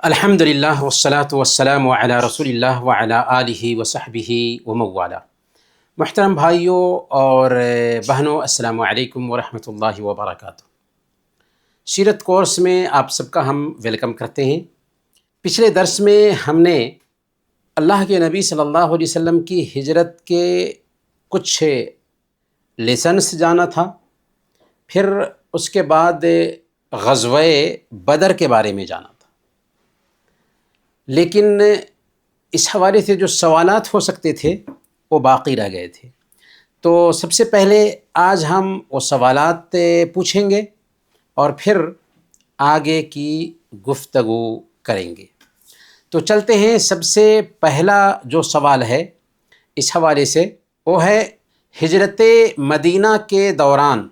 الحمدللہ والصلاة والسلام علی رسول اللہ وعلی آلہ وصحبہ ومن والہ۔ محترم بھائیوں اور بہنوں، السلام علیکم ورحمۃ اللہ وبرکاتہ۔ سیرت کورس میں آپ سب کا ہم ویلکم کرتے ہیں۔ پچھلے درس میں ہم نے اللہ کے نبی صلی اللہ علیہ وسلم کی ہجرت کے کچھ لیسنس جانا تھا، پھر اس کے بعد غزوہ بدر کے بارے میں جانا تھا، لیکن اس حوالے سے جو سوالات ہو سکتے تھے وہ باقی رہ گئے تھے۔ تو سب سے پہلے آج ہم وہ سوالات پوچھیں گے اور پھر آگے کی گفتگو کریں گے۔ تو چلتے ہیں، سب سے پہلا جو سوال ہے اس حوالے سے وہ ہے ہجرت مدینہ کے دوران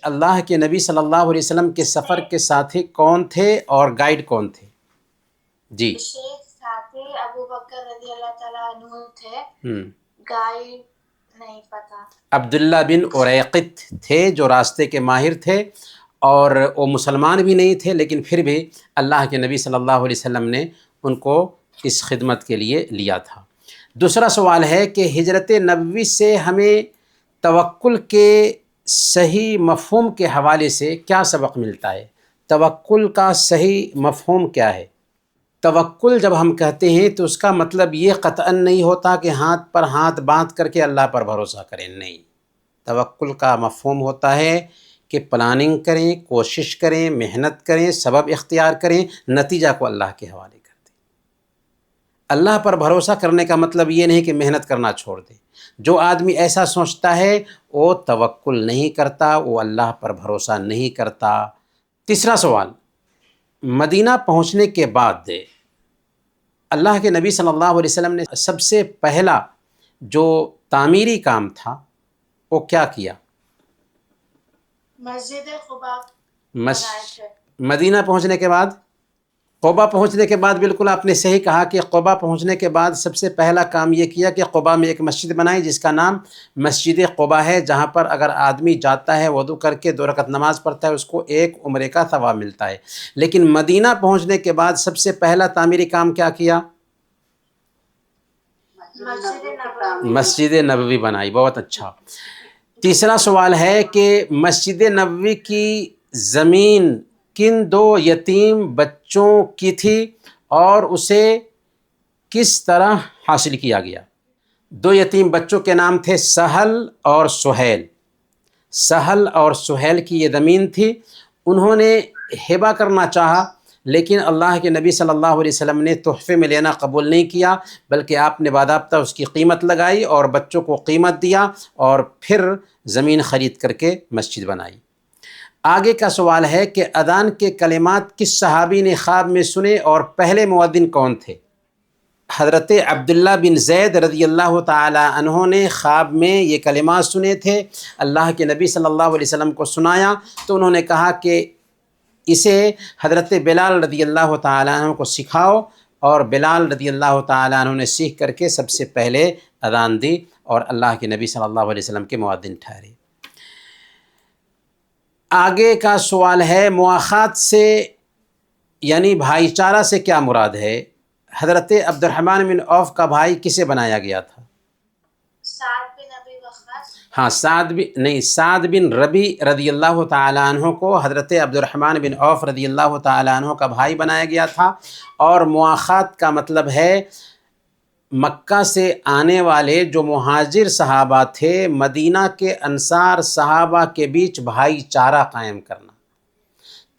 اللہ کے نبی صلی اللہ علیہ وسلم کے سفر کے ساتھی کون تھے اور گائیڈ کون تھے؟ جی، ساتھی ابو بکر رضی اللہ تعالیٰ عنہ تھے، گائیڈ نہیں پتا۔ عبداللہ بن اریقط تھے جو راستے کے ماہر تھے، اور وہ مسلمان بھی نہیں تھے، لیکن پھر بھی اللہ کے نبی صلی اللہ علیہ وسلم نے ان کو اس خدمت کے لیے لیا تھا۔ دوسرا سوال ہے کہ ہجرت نبوی سے ہمیں توکل کے صحیح مفہوم کے حوالے سے کیا سبق ملتا ہے؟ توکل کا صحیح مفہوم کیا ہے؟ توکل جب ہم کہتے ہیں تو اس کا مطلب یہ قطعاً نہیں ہوتا کہ ہاتھ پر ہاتھ باندھ کر کے اللہ پر بھروسہ کریں، نہیں۔ توکل کا مفہوم ہوتا ہے کہ پلاننگ کریں، کوشش کریں، محنت کریں، سبب اختیار کریں، نتیجہ کو اللہ کے حوالے کر دیں۔ اللہ پر بھروسہ کرنے کا مطلب یہ نہیں کہ محنت کرنا چھوڑ دیں۔ جو آدمی ایسا سوچتا ہے وہ توکل نہیں کرتا، وہ اللہ پر بھروسہ نہیں کرتا۔ تیسرا سوال، مدینہ پہنچنے کے بعد اللہ کے نبی صلی اللہ علیہ وسلم نے سب سے پہلا جو تعمیری کام تھا وہ کیا کیا؟ مسجد قباء مدینہ پہنچنے کے بعد، قباء پہنچنے کے بعد، بالکل آپ نے صحیح کہا کہ قباء پہنچنے کے بعد سب سے پہلا کام یہ کیا کہ قباء میں ایک مسجد بنائی جس کا نام مسجد قباء ہے، جہاں پر اگر آدمی جاتا ہے وضو کر کے 2 رکعت نماز پڑھتا ہے اس کو 1 عمرے کا ثواب ملتا ہے۔ لیکن مدینہ پہنچنے کے بعد سب سے پہلا تعمیری کام کیا کیا؟ مسجد نبوی بنائی۔ بہت اچھا۔ تیسرا سوال ہے کہ مسجد نبوی کی زمین کن 2 یتیم بچوں کی تھی اور اسے کس طرح حاصل کیا گیا؟ 2 یتیم بچوں کے نام تھے سہل اور سہیل۔ سہل اور سہیل کی یہ زمین تھی، انہوں نے ہبہ کرنا چاہا لیکن اللہ کے نبی صلی اللہ علیہ وسلم نے تحفے میں لینا قبول نہیں کیا، بلکہ آپ نے باضابطہ اس کی قیمت لگائی اور بچوں کو قیمت دیا اور پھر زمین خرید کر کے مسجد بنائی۔ آگے کا سوال ہے کہ اذان کے کلمات کس صحابی نے خواب میں سنے اور پہلے مؤذن کون تھے؟ حضرت عبداللہ بن زید رضی اللہ تعالی عنہ نے خواب میں یہ کلمات سنے تھے، اللہ کے نبی صلی اللہ علیہ وسلم کو سنایا تو انہوں نے کہا کہ اسے حضرت بلال رضی اللہ تعالیٰ عنہ کو سکھاؤ، اور بلال رضی اللہ تعالیٰ عنہ نے سیکھ کر کے سب سے پہلے اذان دی اور اللہ کے نبی صلی اللہ علیہ وسلم کے مؤذن ٹھہرے۔ آگے کا سوال ہے مواخات سے یعنی بھائی چارہ سے کیا مراد ہے؟ حضرت عبد الرحمن بن عوف کا بھائی کسے بنایا گیا تھا؟ سعد بن ربی رضی اللہ تعالیٰ عنہ کو حضرت عبد الرحمن بن عوف رضی اللہ تعالیٰ عنہ کا بھائی بنایا گیا تھا۔ اور مواخات کا مطلب ہے مکہ سے آنے والے جو مہاجر صحابہ تھے، مدینہ کے انصار صحابہ کے بیچ بھائی چارہ قائم کرنا۔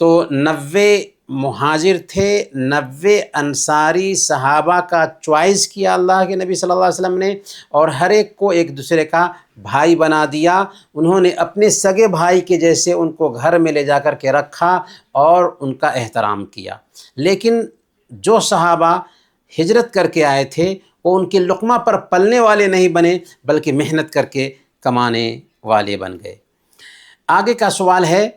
تو 90 مہاجر تھے، 90 انصاری صحابہ کا چوائس کیا اللہ کے نبی صلی اللہ علیہ وسلم نے، اور ہر ایک کو ایک دوسرے کا بھائی بنا دیا۔ انہوں نے اپنے سگے بھائی کے جیسے ان کو گھر میں لے جا کر کے رکھا اور ان کا احترام کیا۔ لیکن جو صحابہ ہجرت کر کے آئے تھے وہ ان کے لقمہ پر پلنے والے نہیں بنے، بلکہ محنت کر کے کمانے والے بن گئے۔ آگے کا سوال ہے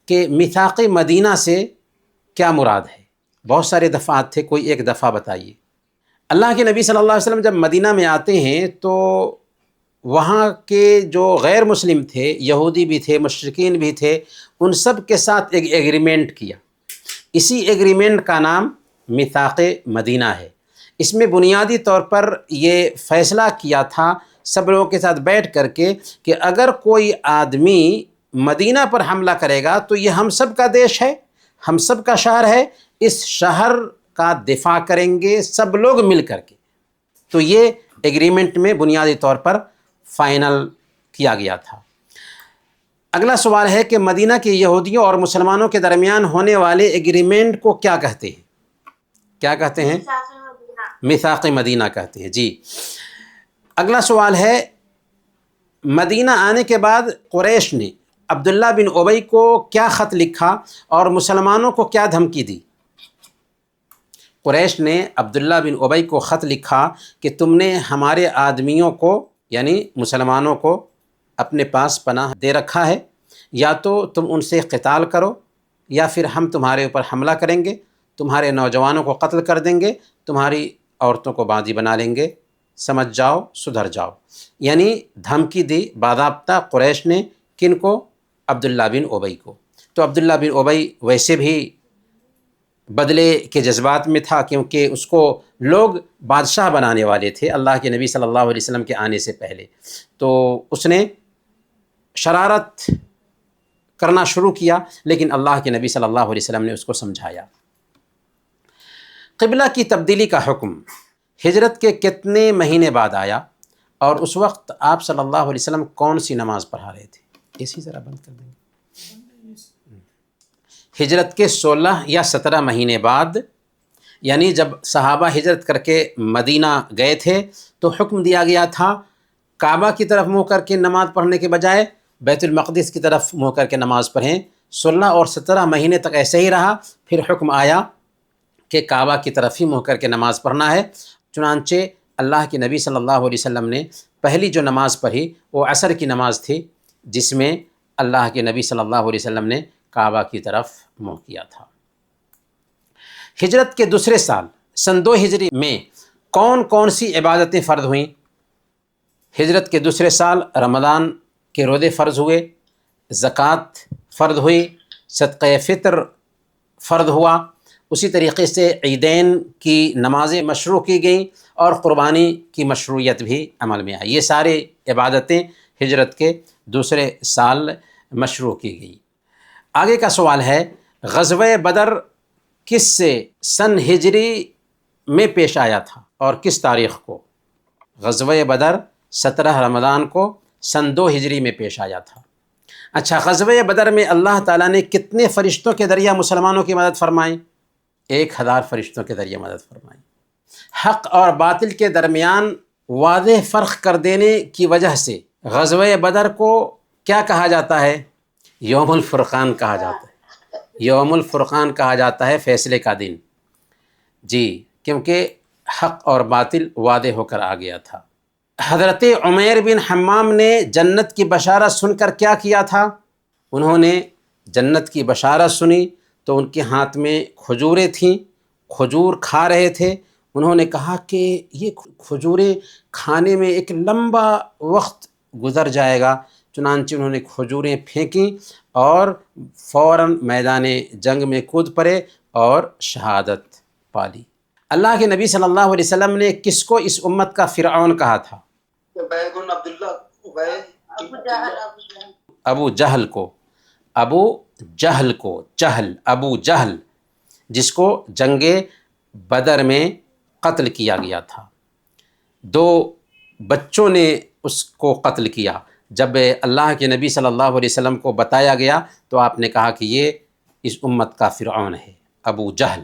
کہ میثاق مدینہ سے کیا مراد ہے؟ بہت سارے دفعات تھے، کوئی ایک دفعہ بتائیے۔ اللہ کے نبی صلی اللہ علیہ وسلم جب مدینہ میں آتے ہیں تو وہاں کے جو غیر مسلم تھے، یہودی بھی تھے، مشرکین بھی تھے، ان سب کے ساتھ ایک ایگریمنٹ کیا۔ اسی ایگریمنٹ کا نام میثاق مدینہ ہے۔ اس میں بنیادی طور پر یہ فیصلہ کیا تھا سب لوگوں کے ساتھ بیٹھ کر کے کہ اگر کوئی آدمی مدینہ پر حملہ کرے گا تو یہ ہم سب کا دیش ہے، ہم سب کا شہر ہے، اس شہر کا دفاع کریں گے سب لوگ مل کر کے۔ تو یہ ایگریمنٹ میں بنیادی طور پر فائنل کیا گیا تھا۔ اگلا سوال ہے کہ مدینہ کے یہودیوں اور مسلمانوں کے درمیان ہونے والے ایگریمنٹ کو کیا کہتے ہیں؟ کیا کہتے ہیں؟ میثاق مدینہ کہتے ہیں، جی۔ اگلا سوال ہے، مدینہ آنے کے بعد قریش نے عبداللہ بن ابی کو کیا خط لکھا اور مسلمانوں کو کیا دھمکی دی؟ قریش نے عبداللہ بن ابی کو خط لکھا کہ تم نے ہمارے آدمیوں کو یعنی مسلمانوں کو اپنے پاس پناہ دے رکھا ہے، یا تو تم ان سے قتال کرو یا پھر ہم تمہارے اوپر حملہ کریں گے، تمہارے نوجوانوں کو قتل کر دیں گے، تمہاری عورتوں کو باندھی بنا لیں گے، سمجھ جاؤ، سدھر جاؤ۔ یعنی دھمکی دی باضابطہ قریش نے، کن کو؟ عبداللہ بن ابی کو۔ تو عبداللہ بن ابی ویسے بھی بدلے کے جذبات میں تھا، کیونکہ اس کو لوگ بادشاہ بنانے والے تھے اللہ کے نبی صلی اللہ علیہ وسلم کے آنے سے پہلے، تو اس نے شرارت کرنا شروع کیا، لیکن اللہ کے نبی صلی اللہ علیہ وسلم نے اس کو سمجھایا۔ قبلہ کی تبدیلی کا حکم ہجرت کے کتنے مہینے بعد آیا، اور اس وقت آپ صلی اللہ علیہ وسلم کون سی نماز پڑھا رہے تھے؟ اسی ذرا بند کر دیں گے۔ ہجرت کے 16 یا 17 مہینے بعد، یعنی جب صحابہ ہجرت کر کے مدینہ گئے تھے تو حکم دیا گیا تھا کعبہ کی طرف منہ کر کے نماز پڑھنے کے بجائے بیت المقدس کی طرف منہ کر کے نماز پڑھیں۔ 16 اور 17 مہینے تک ایسے ہی رہا، پھر حکم آیا کہ کعبہ کی طرف ہی منہ کر کے نماز پڑھنا ہے۔ چنانچہ اللہ کے نبی صلی اللہ علیہ وسلم نے پہلی جو نماز پڑھی وہ عصر کی نماز تھی، جس میں اللہ کے نبی صلی اللہ علیہ وسلم نے کعبہ کی طرف منہ کیا تھا۔ ہجرت کے دوسرے سال سن 2 ہجری میں کون کون سی عبادتیں فرض ہوئیں؟ ہجرت کے دوسرے سال رمضان کے روزے فرض ہوئے، زکوٰۃ فرض ہوئی، صدقہ فطر فرض ہوا، اسی طریقے سے عیدین کی نمازیں مشروع کی گئیں اور قربانی کی مشروعیت بھی عمل میں آئی۔ یہ سارے عبادتیں ہجرت کے دوسرے سال مشروع کی گئی۔ آگے کا سوال ہے، غزوہ بدر کس سن ہجری میں پیش آیا تھا اور کس تاریخ کو؟ غزوہ بدر 17 رمضان کو سن 2 ہجری میں پیش آیا تھا۔ اچھا، غزوہ بدر میں اللہ تعالیٰ نے کتنے فرشتوں کے ذریعہ مسلمانوں کی مدد فرمائی؟ 1000 فرشتوں کے ذریعہ مدد فرمائی۔ حق اور باطل کے درمیان واضح فرق کر دینے کی وجہ سے غزوہ بدر کو کیا کہا جاتا ہے؟ یوم الفرقان کہا جاتا ہے۔ یوم الفرقان کہا جاتا ہے فیصلے کا دن، جی، کیونکہ حق اور باطل واضح ہو کر آ گیا تھا۔ حضرت عمیر بن حمام نے جنت کی بشارت سن کر کیا کیا تھا؟ انہوں نے جنت کی بشارت سنی تو ان کے ہاتھ میں کھجوریں تھیں، کھجور کھا رہے تھے۔ انہوں نے کہا کہ یہ کھجوریں کھانے میں ایک لمبا وقت گزر جائے گا، چنانچہ انہوں نے کھجوریں پھینکیں اور فوراً میدان جنگ میں کود پڑے اور شہادت پالی۔ اللہ کے نبی صلی اللہ علیہ وسلم نے کس کو اس امت کا فرعون کہا تھا؟ ابو جہل کو، ابو جہل، جس کو جنگ بدر میں قتل کیا گیا تھا۔ 2 بچوں نے اس کو قتل کیا۔ جب اللہ کے نبی صلی اللہ علیہ وسلم کو بتایا گیا تو آپ نے کہا کہ یہ اس امت کا فرعون ہے، ابو جہل۔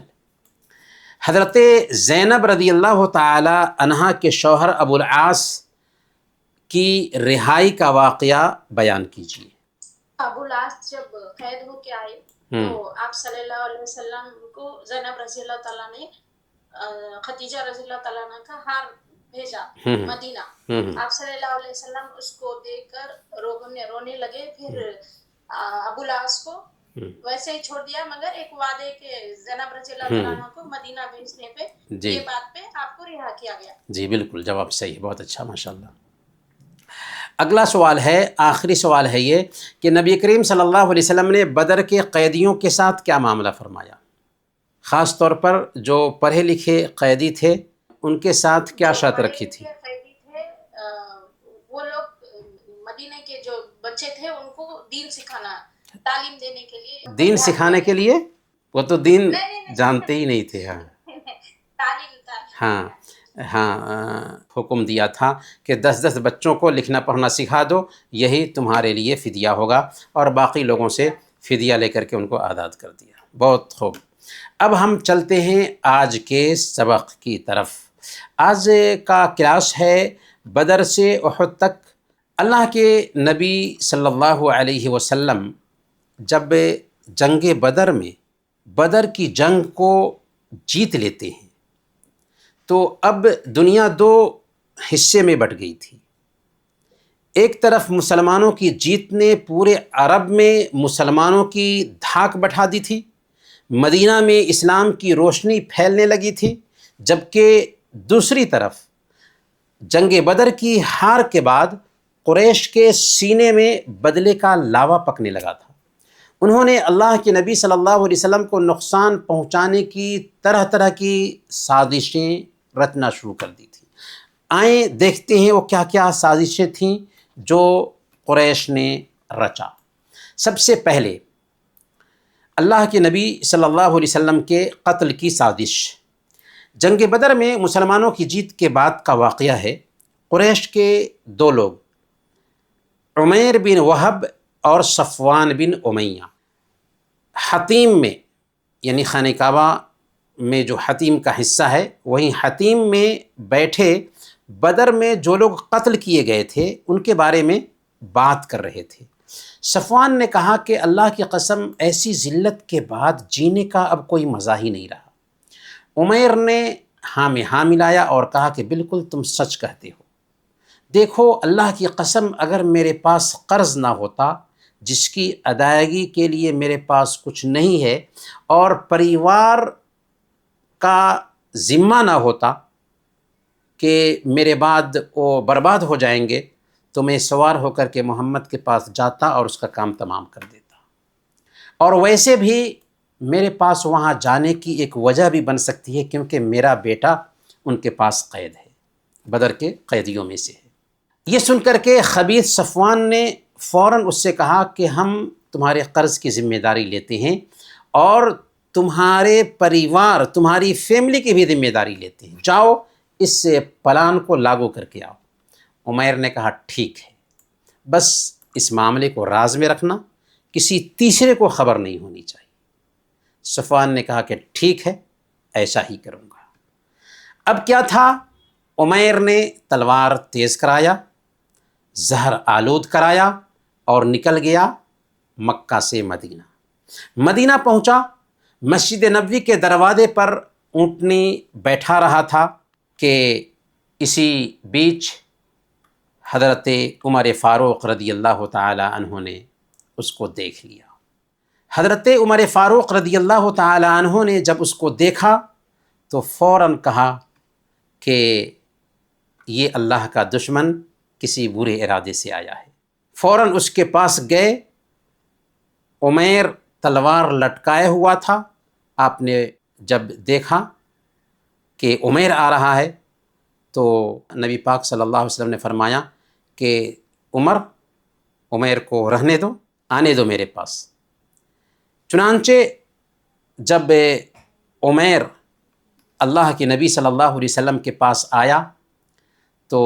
حضرت زینب رضی اللہ تعالی عنہا کے شوہر ابو العاص کی رہائی کا واقعہ بیان کیجیے۔ ابو العاص جب قید ہو کے آئے تو آپ صلی اللہ علیہ وسلم کو زینب رضی اللہ تعالیٰ نے خدیجہ رضی اللہ تعالیٰ عنہ کا ہار بھیجا مدینہ۔ آپ صلی اللہ علیہ وسلم اس کو دیکھ کر رونے لگے، پھر ابو العاص کو ویسے ہی چھوڑ دیا، مگر ایک وعدے کے زینب رضی اللہ تعالیٰ عنہ کو مدینہ بھیجنے پہ یہ بات پہ آپ کو رہا کیا گیا۔ جی بالکل، جواب صحیح، بہت اچھا، ماشاءاللہ۔ اگلا سوال ہے، آخری سوال ہے یہ کہ نبی کریم صلی اللہ علیہ وسلم نے بدر کے قیدیوں کے ساتھ کیا معاملہ فرمایا؟ خاص طور پر جو پڑھے لکھے قیدی تھے ان کے ساتھ کیا شرط رکھی تھی؟ قیدی تھے وہ لوگ مدینے کے جو بچے تھے ان کو دین سکھانا، تعلیم دینے کے لیے، دین سکھانے کے لیے؟ وہ تو دین نہیں، جانتے ہی نہیں تھے. ہاں تعلیم ہاں ہاں حکم دیا تھا کہ 10 بچوں کو لکھنا پڑھنا سکھا دو، یہی تمہارے لیے فدیہ ہوگا، اور باقی لوگوں سے فدیہ لے کر کے ان کو آزاد کر دیا. بہت خوب. اب ہم چلتے ہیں آج کے سبق کی طرف. آج کا کلاس ہے بدر سے احد تک. اللہ کے نبی صلی اللہ علیہ وسلم جب جنگ بدر میں بدر کی جنگ کو جیت لیتے ہیں تو اب دنیا دو حصے میں بٹ گئی تھی. ایک طرف مسلمانوں کی جیت نے پورے عرب میں مسلمانوں کی دھاک بٹھا دی تھی، مدینہ میں اسلام کی روشنی پھیلنے لگی تھی، جبکہ دوسری طرف جنگ بدر کی ہار کے بعد قریش کے سینے میں بدلے کا لاوا پکنے لگا تھا. انہوں نے اللہ کے نبی صلی اللہ علیہ وسلم کو نقصان پہنچانے کی طرح طرح کی سازشیں رچنا شروع کر دی تھیں. آئیں دیکھتے ہیں وہ کیا کیا سازشیں تھیں جو قریش نے رچا. سب سے پہلے اللہ کے نبی صلی اللہ علیہ وسلم کے قتل کی سازش. جنگ بدر میں مسلمانوں کی جیت کے بعد کا واقعہ ہے. قریش کے دو لوگ عمیر بن وہب اور صفوان بن امیہ حطیم میں، یعنی خانہ کعبہ میں جو حطیم کا حصہ ہے وہیں حطیم میں بیٹھے بدر میں جو لوگ قتل کیے گئے تھے ان کے بارے میں بات کر رہے تھے. صفوان نے کہا کہ اللہ کی قسم ایسی ذلت کے بعد جینے کا اب کوئی مزہ ہی نہیں رہا. عمیر نے ہاں میں ہاں ملایا اور کہا کہ بالکل تم سچ کہتے ہو. دیکھو اللہ کی قسم اگر میرے پاس قرض نہ ہوتا جس کی ادائیگی کے لیے میرے پاس کچھ نہیں ہے، اور پریوار کا ذمہ نہ ہوتا کہ میرے بعد وہ برباد ہو جائیں گے، تو میں سوار ہو کر کے محمد کے پاس جاتا اور اس کا کام تمام کر دیتا. اور ویسے بھی میرے پاس وہاں جانے کی ایک وجہ بھی بن سکتی ہے کیونکہ میرا بیٹا ان کے پاس قید ہے، بدر کے قیدیوں میں سے ہے. یہ سن کر کے خبیث صفوان نے فوراً اس سے کہا کہ ہم تمہارے قرض کی ذمہ داری لیتے ہیں اور تمہارے پریوار تمہاری فیملی کی بھی ذمہ داری لیتے ہیں، جاؤ اس پلان کو لاگو کر کے آؤ. عمیر نے کہا ٹھیک ہے، بس اس معاملے کو راز میں رکھنا، کسی تیسرے کو خبر نہیں ہونی چاہیے. صفوان نے کہا کہ ٹھیک ہے ایسا ہی کروں گا. اب کیا تھا، عمیر نے تلوار تیز کرایا، زہر آلود کرایا اور نکل گیا مکہ سے مدینہ. مدینہ پہنچا، مسجد نبوی کے دروازے پر اونٹنی بیٹھا رہا تھا کہ اسی بیچ حضرت عمر فاروق رضی اللہ تعالی عنہ نے اس کو دیکھ لیا. حضرت عمر فاروق رضی اللہ تعالی عنہ نے جب اس کو دیکھا تو فوراً کہا کہ یہ اللہ کا دشمن کسی برے ارادے سے آیا ہے. فوراً اس کے پاس گئے. عمیر تلوار لٹکائے ہوا تھا. آپ نے جب دیکھا کہ عمیر آ رہا ہے تو نبی پاک صلی اللہ علیہ وسلم نے فرمایا کہ عمیر کو رہنے دو، آنے دو میرے پاس. چنانچہ جب عمیر اللہ کے نبی صلی اللہ علیہ وسلم کے پاس آیا تو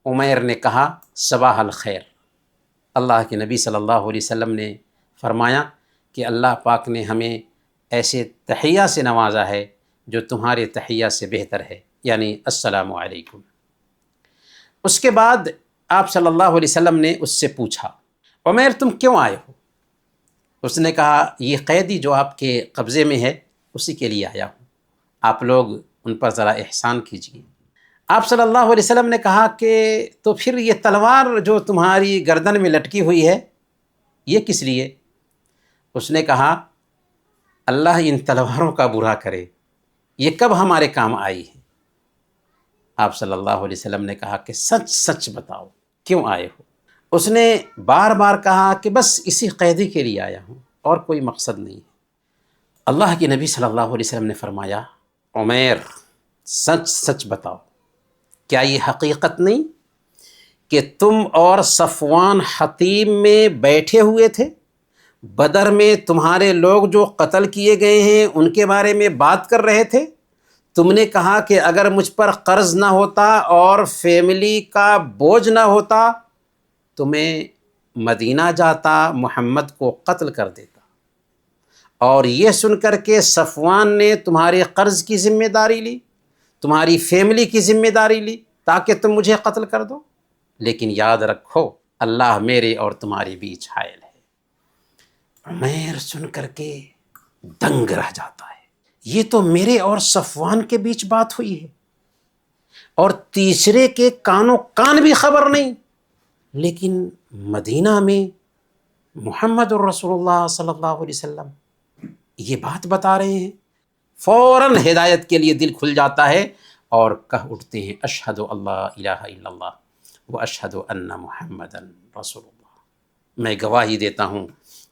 عمیر نے کہا صباح الخیر. اللہ کے نبی صلی اللہ علیہ وسلم نے فرمایا کہ اللہ پاک نے ہمیں ایسے تحیہ سے نوازا ہے جو تمہارے تحیہ سے بہتر ہے، یعنی السلام علیکم. اس کے بعد آپ صلی اللہ علیہ وسلم نے اس سے پوچھا عمیر تم کیوں آئے ہو؟ اس نے کہا یہ قیدی جو آپ کے قبضے میں ہے اسی کے لیے آیا ہوں، آپ لوگ ان پر ذرا احسان کیجیے. آپ صلی اللہ علیہ وسلم نے کہا کہ تو پھر یہ تلوار جو تمہاری گردن میں لٹکی ہوئی ہے یہ کس لیے؟ اس نے کہا اللہ ان تلواروں کا برا کرے، یہ کب ہمارے کام آئی ہے؟ آپ صلی اللہ علیہ وسلم نے کہا کہ سچ سچ بتاؤ کیوں آئے ہو؟ اس نے بار بار کہا کہ بس اسی قیدی کے لیے آیا ہوں اور کوئی مقصد نہیں ہے. اللہ کے نبی صلی اللہ علیہ وسلم نے فرمایا عمیر سچ سچ بتاؤ، کیا یہ حقیقت نہیں کہ تم اور صفوان حطیم میں بیٹھے ہوئے تھے، بدر میں تمہارے لوگ جو قتل کیے گئے ہیں ان کے بارے میں بات کر رہے تھے، تم نے کہا کہ اگر مجھ پر قرض نہ ہوتا اور فیملی کا بوجھ نہ ہوتا تو میں مدینہ جاتا، محمد کو قتل کر دیتا، اور یہ سن کر کے صفوان نے تمہارے قرض کی ذمہ داری لی، تمہاری فیملی کی ذمہ داری لی تاکہ تم مجھے قتل کر دو، لیکن یاد رکھو اللہ میرے اور تمہارے بیچ حائل ہے۔ عمیر سن کر کے دنگ رہ جاتا ہے، یہ تو میرے اور صفوان کے بیچ بات ہوئی ہے اور تیسرے کے کانوں کان بھی خبر نہیں، لیکن مدینہ میں محمد الرسول اللہ صلی اللہ علیہ وسلم یہ بات بتا رہے ہیں۔ فوراً ہدایت کے لیے دل کھل جاتا ہے اور کہہ اٹھتے ہیں اشہد اللہ الہ الا اللہ و اشہد ان محمد رسول اللہ، میں گواہی دیتا ہوں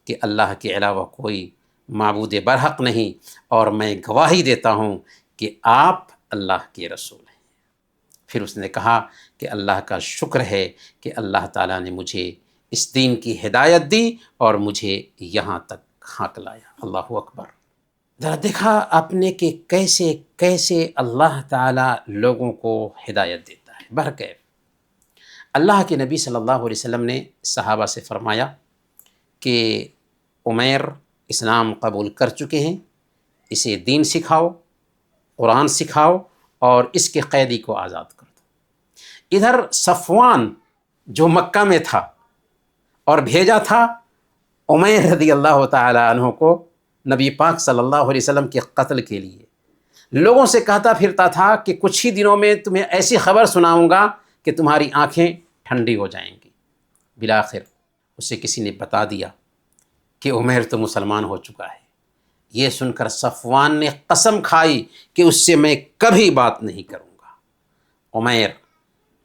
کہ اللہ کے علاوہ کوئی معبود برحق نہیں، اور میں گواہی دیتا ہوں کہ آپ اللہ کے رسول ہیں۔ پھر اس نے کہا کہ اللہ کا شکر ہے کہ اللہ تعالیٰ نے مجھے اس دین کی ہدایت دی اور مجھے یہاں تک ہانک لایا۔ اللہ اکبر۔ ذرا دیکھا آپ نے کہ کیسے کیسے اللہ تعالیٰ لوگوں کو ہدایت دیتا ہے بہرکیف۔ اللہ کے نبی صلی اللہ علیہ وسلم نے صحابہ سے فرمایا کہ عمیر اسلام قبول کر چکے ہیں، اسے دین سکھاؤ، قرآن سکھاؤ اور اس کے قیدی کو آزاد کر دو۔ ادھر صفوان جو مکہ میں تھا اور بھیجا تھا عمیر رضی اللہ تعالی عنہ کو نبی پاک صلی اللہ علیہ وسلم کے قتل کے لیے، لوگوں سے کہتا پھرتا تھا کہ کچھ ہی دنوں میں تمہیں ایسی خبر سناؤں گا کہ تمہاری آنکھیں ٹھنڈی ہو جائیں گی۔ بالآخر اسے کسی نے بتا دیا کہ عمیر تو مسلمان ہو چکا ہے۔ یہ سن کر صفوان نے قسم کھائی کہ اس سے میں کبھی بات نہیں کروں گا۔ عمیر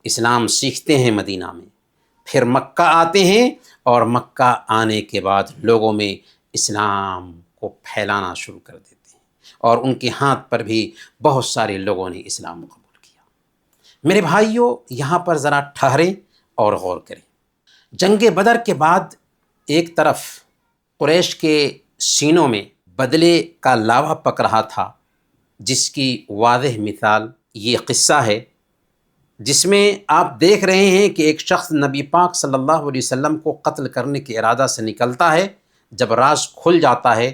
اسلام سیکھتے ہیں مدینہ میں، پھر مکہ آتے ہیں اور مکہ آنے کے بعد لوگوں میں اسلام کو پھیلانا شروع کر دیتے ہیں، اور ان کے ہاتھ پر بھی بہت سارے لوگوں نے اسلام قبول کیا۔ میرے بھائیوں، یہاں پر ذرا ٹھہریں اور غور کریں۔ جنگ بدر کے بعد ایک طرف قریش کے سینوں میں بدلے کا لاوا پک رہا تھا، جس کی واضح مثال یہ قصہ ہے، جس میں آپ دیکھ رہے ہیں کہ ایک شخص نبی پاک صلی اللہ علیہ وسلم کو قتل کرنے کے ارادہ سے نکلتا ہے، جب راز کھل جاتا ہے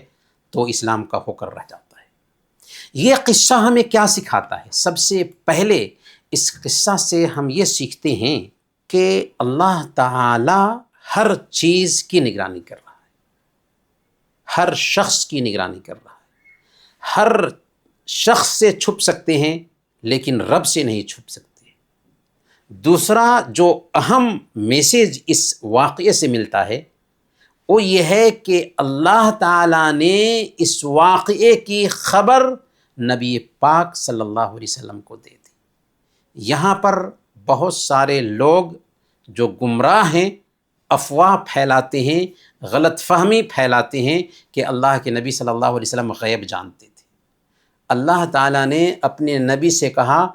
تو اسلام کا ہو کر رہ جاتا ہے۔ یہ قصہ ہمیں کیا سکھاتا ہے؟ سب سے پہلے اس قصہ سے ہم یہ سیکھتے ہیں کہ اللہ تعالی ہر چیز کی نگرانی کر رہا ہے، ہر شخص کی نگرانی کر رہا ہے۔ ہر شخص سے چھپ سکتے ہیں لیکن رب سے نہیں چھپ سکتے۔ دوسرا جو اہم میسیج اس واقعے سے ملتا ہے وہ یہ ہے کہ اللہ تعالیٰ نے اس واقعے کی خبر نبی پاک صلی اللہ علیہ وسلم کو دے دی۔ یہاں پر بہت سارے لوگ جو گمراہ ہیں افواہ پھیلاتے ہیں، غلط فہمی پھیلاتے ہیں کہ اللہ کے نبی صلی اللہ علیہ وسلم غیب جانتے تھے۔ اللہ تعالیٰ نے اپنے نبی سے کہا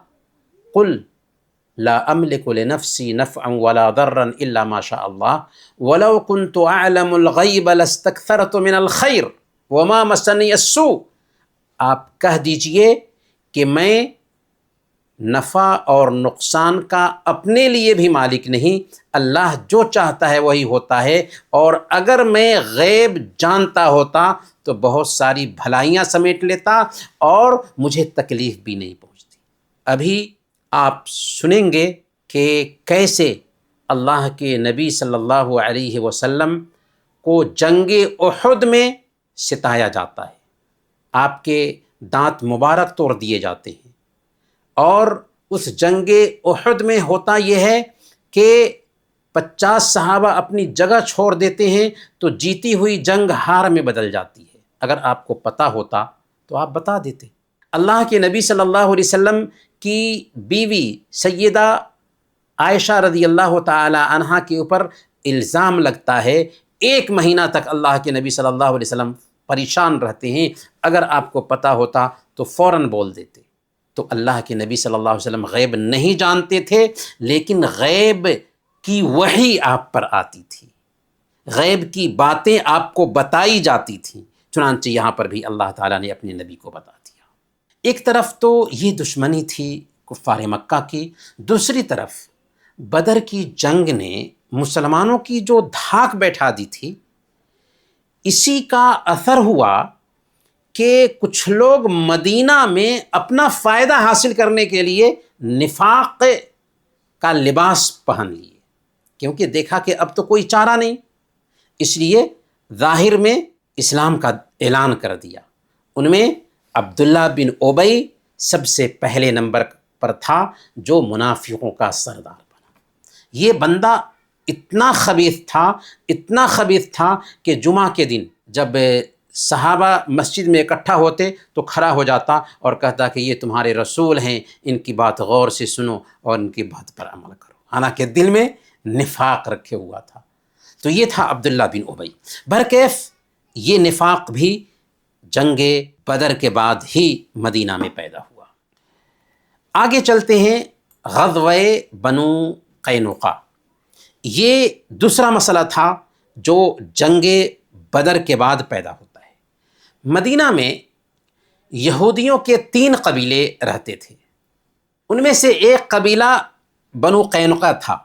قل لا املک لنفسی نفعا ولا ضرا الا ما شاء اللہ ولو كنت اعلم الغیب لاستکثرت من الخیر وما مسنی السوء۔ آپ کہہ دیجئے کہ میں نفع اور نقصان کا اپنے لیے بھی مالک نہیں، اللہ جو چاہتا ہے وہی ہوتا ہے، اور اگر میں غیب جانتا ہوتا تو بہت ساری بھلائیاں سمیٹ لیتا اور مجھے تکلیف بھی نہیں پہنچتی۔ ابھی آپ سنیں گے کہ کیسے اللہ کے نبی صلی اللہ علیہ وسلم کو جنگ احد میں ستایا جاتا ہے، آپ کے دانت مبارک توڑ دیے جاتے ہیں، اور اس جنگ احد میں ہوتا یہ ہے کہ 50 صحابہ اپنی جگہ چھوڑ دیتے ہیں تو جیتی ہوئی جنگ ہار میں بدل جاتی ہے۔ اگر آپ کو پتہ ہوتا تو آپ بتا دیتے۔ اللہ کے نبی صلی اللہ علیہ وسلم کی بیوی سیدہ عائشہ رضی اللہ تعالی عنہا کے اوپر الزام لگتا ہے، 1 مہینہ تک اللہ کے نبی صلی اللہ علیہ وسلم پریشان رہتے ہیں، اگر آپ کو پتہ ہوتا تو فوراً بول دیتے۔ تو اللہ کے نبی صلی اللہ علیہ وسلم غیب نہیں جانتے تھے، لیکن غیب کی وحی آپ پر آتی تھی، غیب کی باتیں آپ کو بتائی جاتی تھیں۔ چنانچہ یہاں پر بھی اللہ تعالیٰ نے اپنے نبی کو بتا دیا۔ ایک طرف تو یہ دشمنی تھی کفار مکہ کی، دوسری طرف بدر کی جنگ نے مسلمانوں کی جو دھاک بیٹھا دی تھی، اسی کا اثر ہوا کہ کچھ لوگ مدینہ میں اپنا فائدہ حاصل کرنے کے لیے نفاق کا لباس پہن لیے، کیونکہ دیکھا کہ اب تو کوئی چارہ نہیں، اس لیے ظاہر میں اسلام کا اعلان کر دیا۔ ان میں عبداللہ بن ابی سب سے پہلے نمبر پر تھا، جو منافقوں کا سردار بنا۔ یہ بندہ اتنا خبیث تھا کہ جمعہ کے دن جب صحابہ مسجد میں اکٹھا ہوتے تو کھڑا ہو جاتا اور کہتا کہ یہ تمہارے رسول ہیں، ان کی بات غور سے سنو اور ان کی بات پر عمل کرو، حالانکہ دل میں نفاق رکھے ہوا تھا۔ تو یہ تھا عبداللہ بن ابی۔ برکیف یہ نفاق بھی جنگ بدر کے بعد ہی مدینہ میں پیدا ہوا۔ آگے چلتے ہیں، غزوہ بنو قینقاع، یہ دوسرا مسئلہ تھا جو جنگ بدر کے بعد پیدا ہوتا ہے۔ مدینہ میں یہودیوں کے 3 قبیلے رہتے تھے، ان میں سے ایک قبیلہ بنو قینقاع تھا۔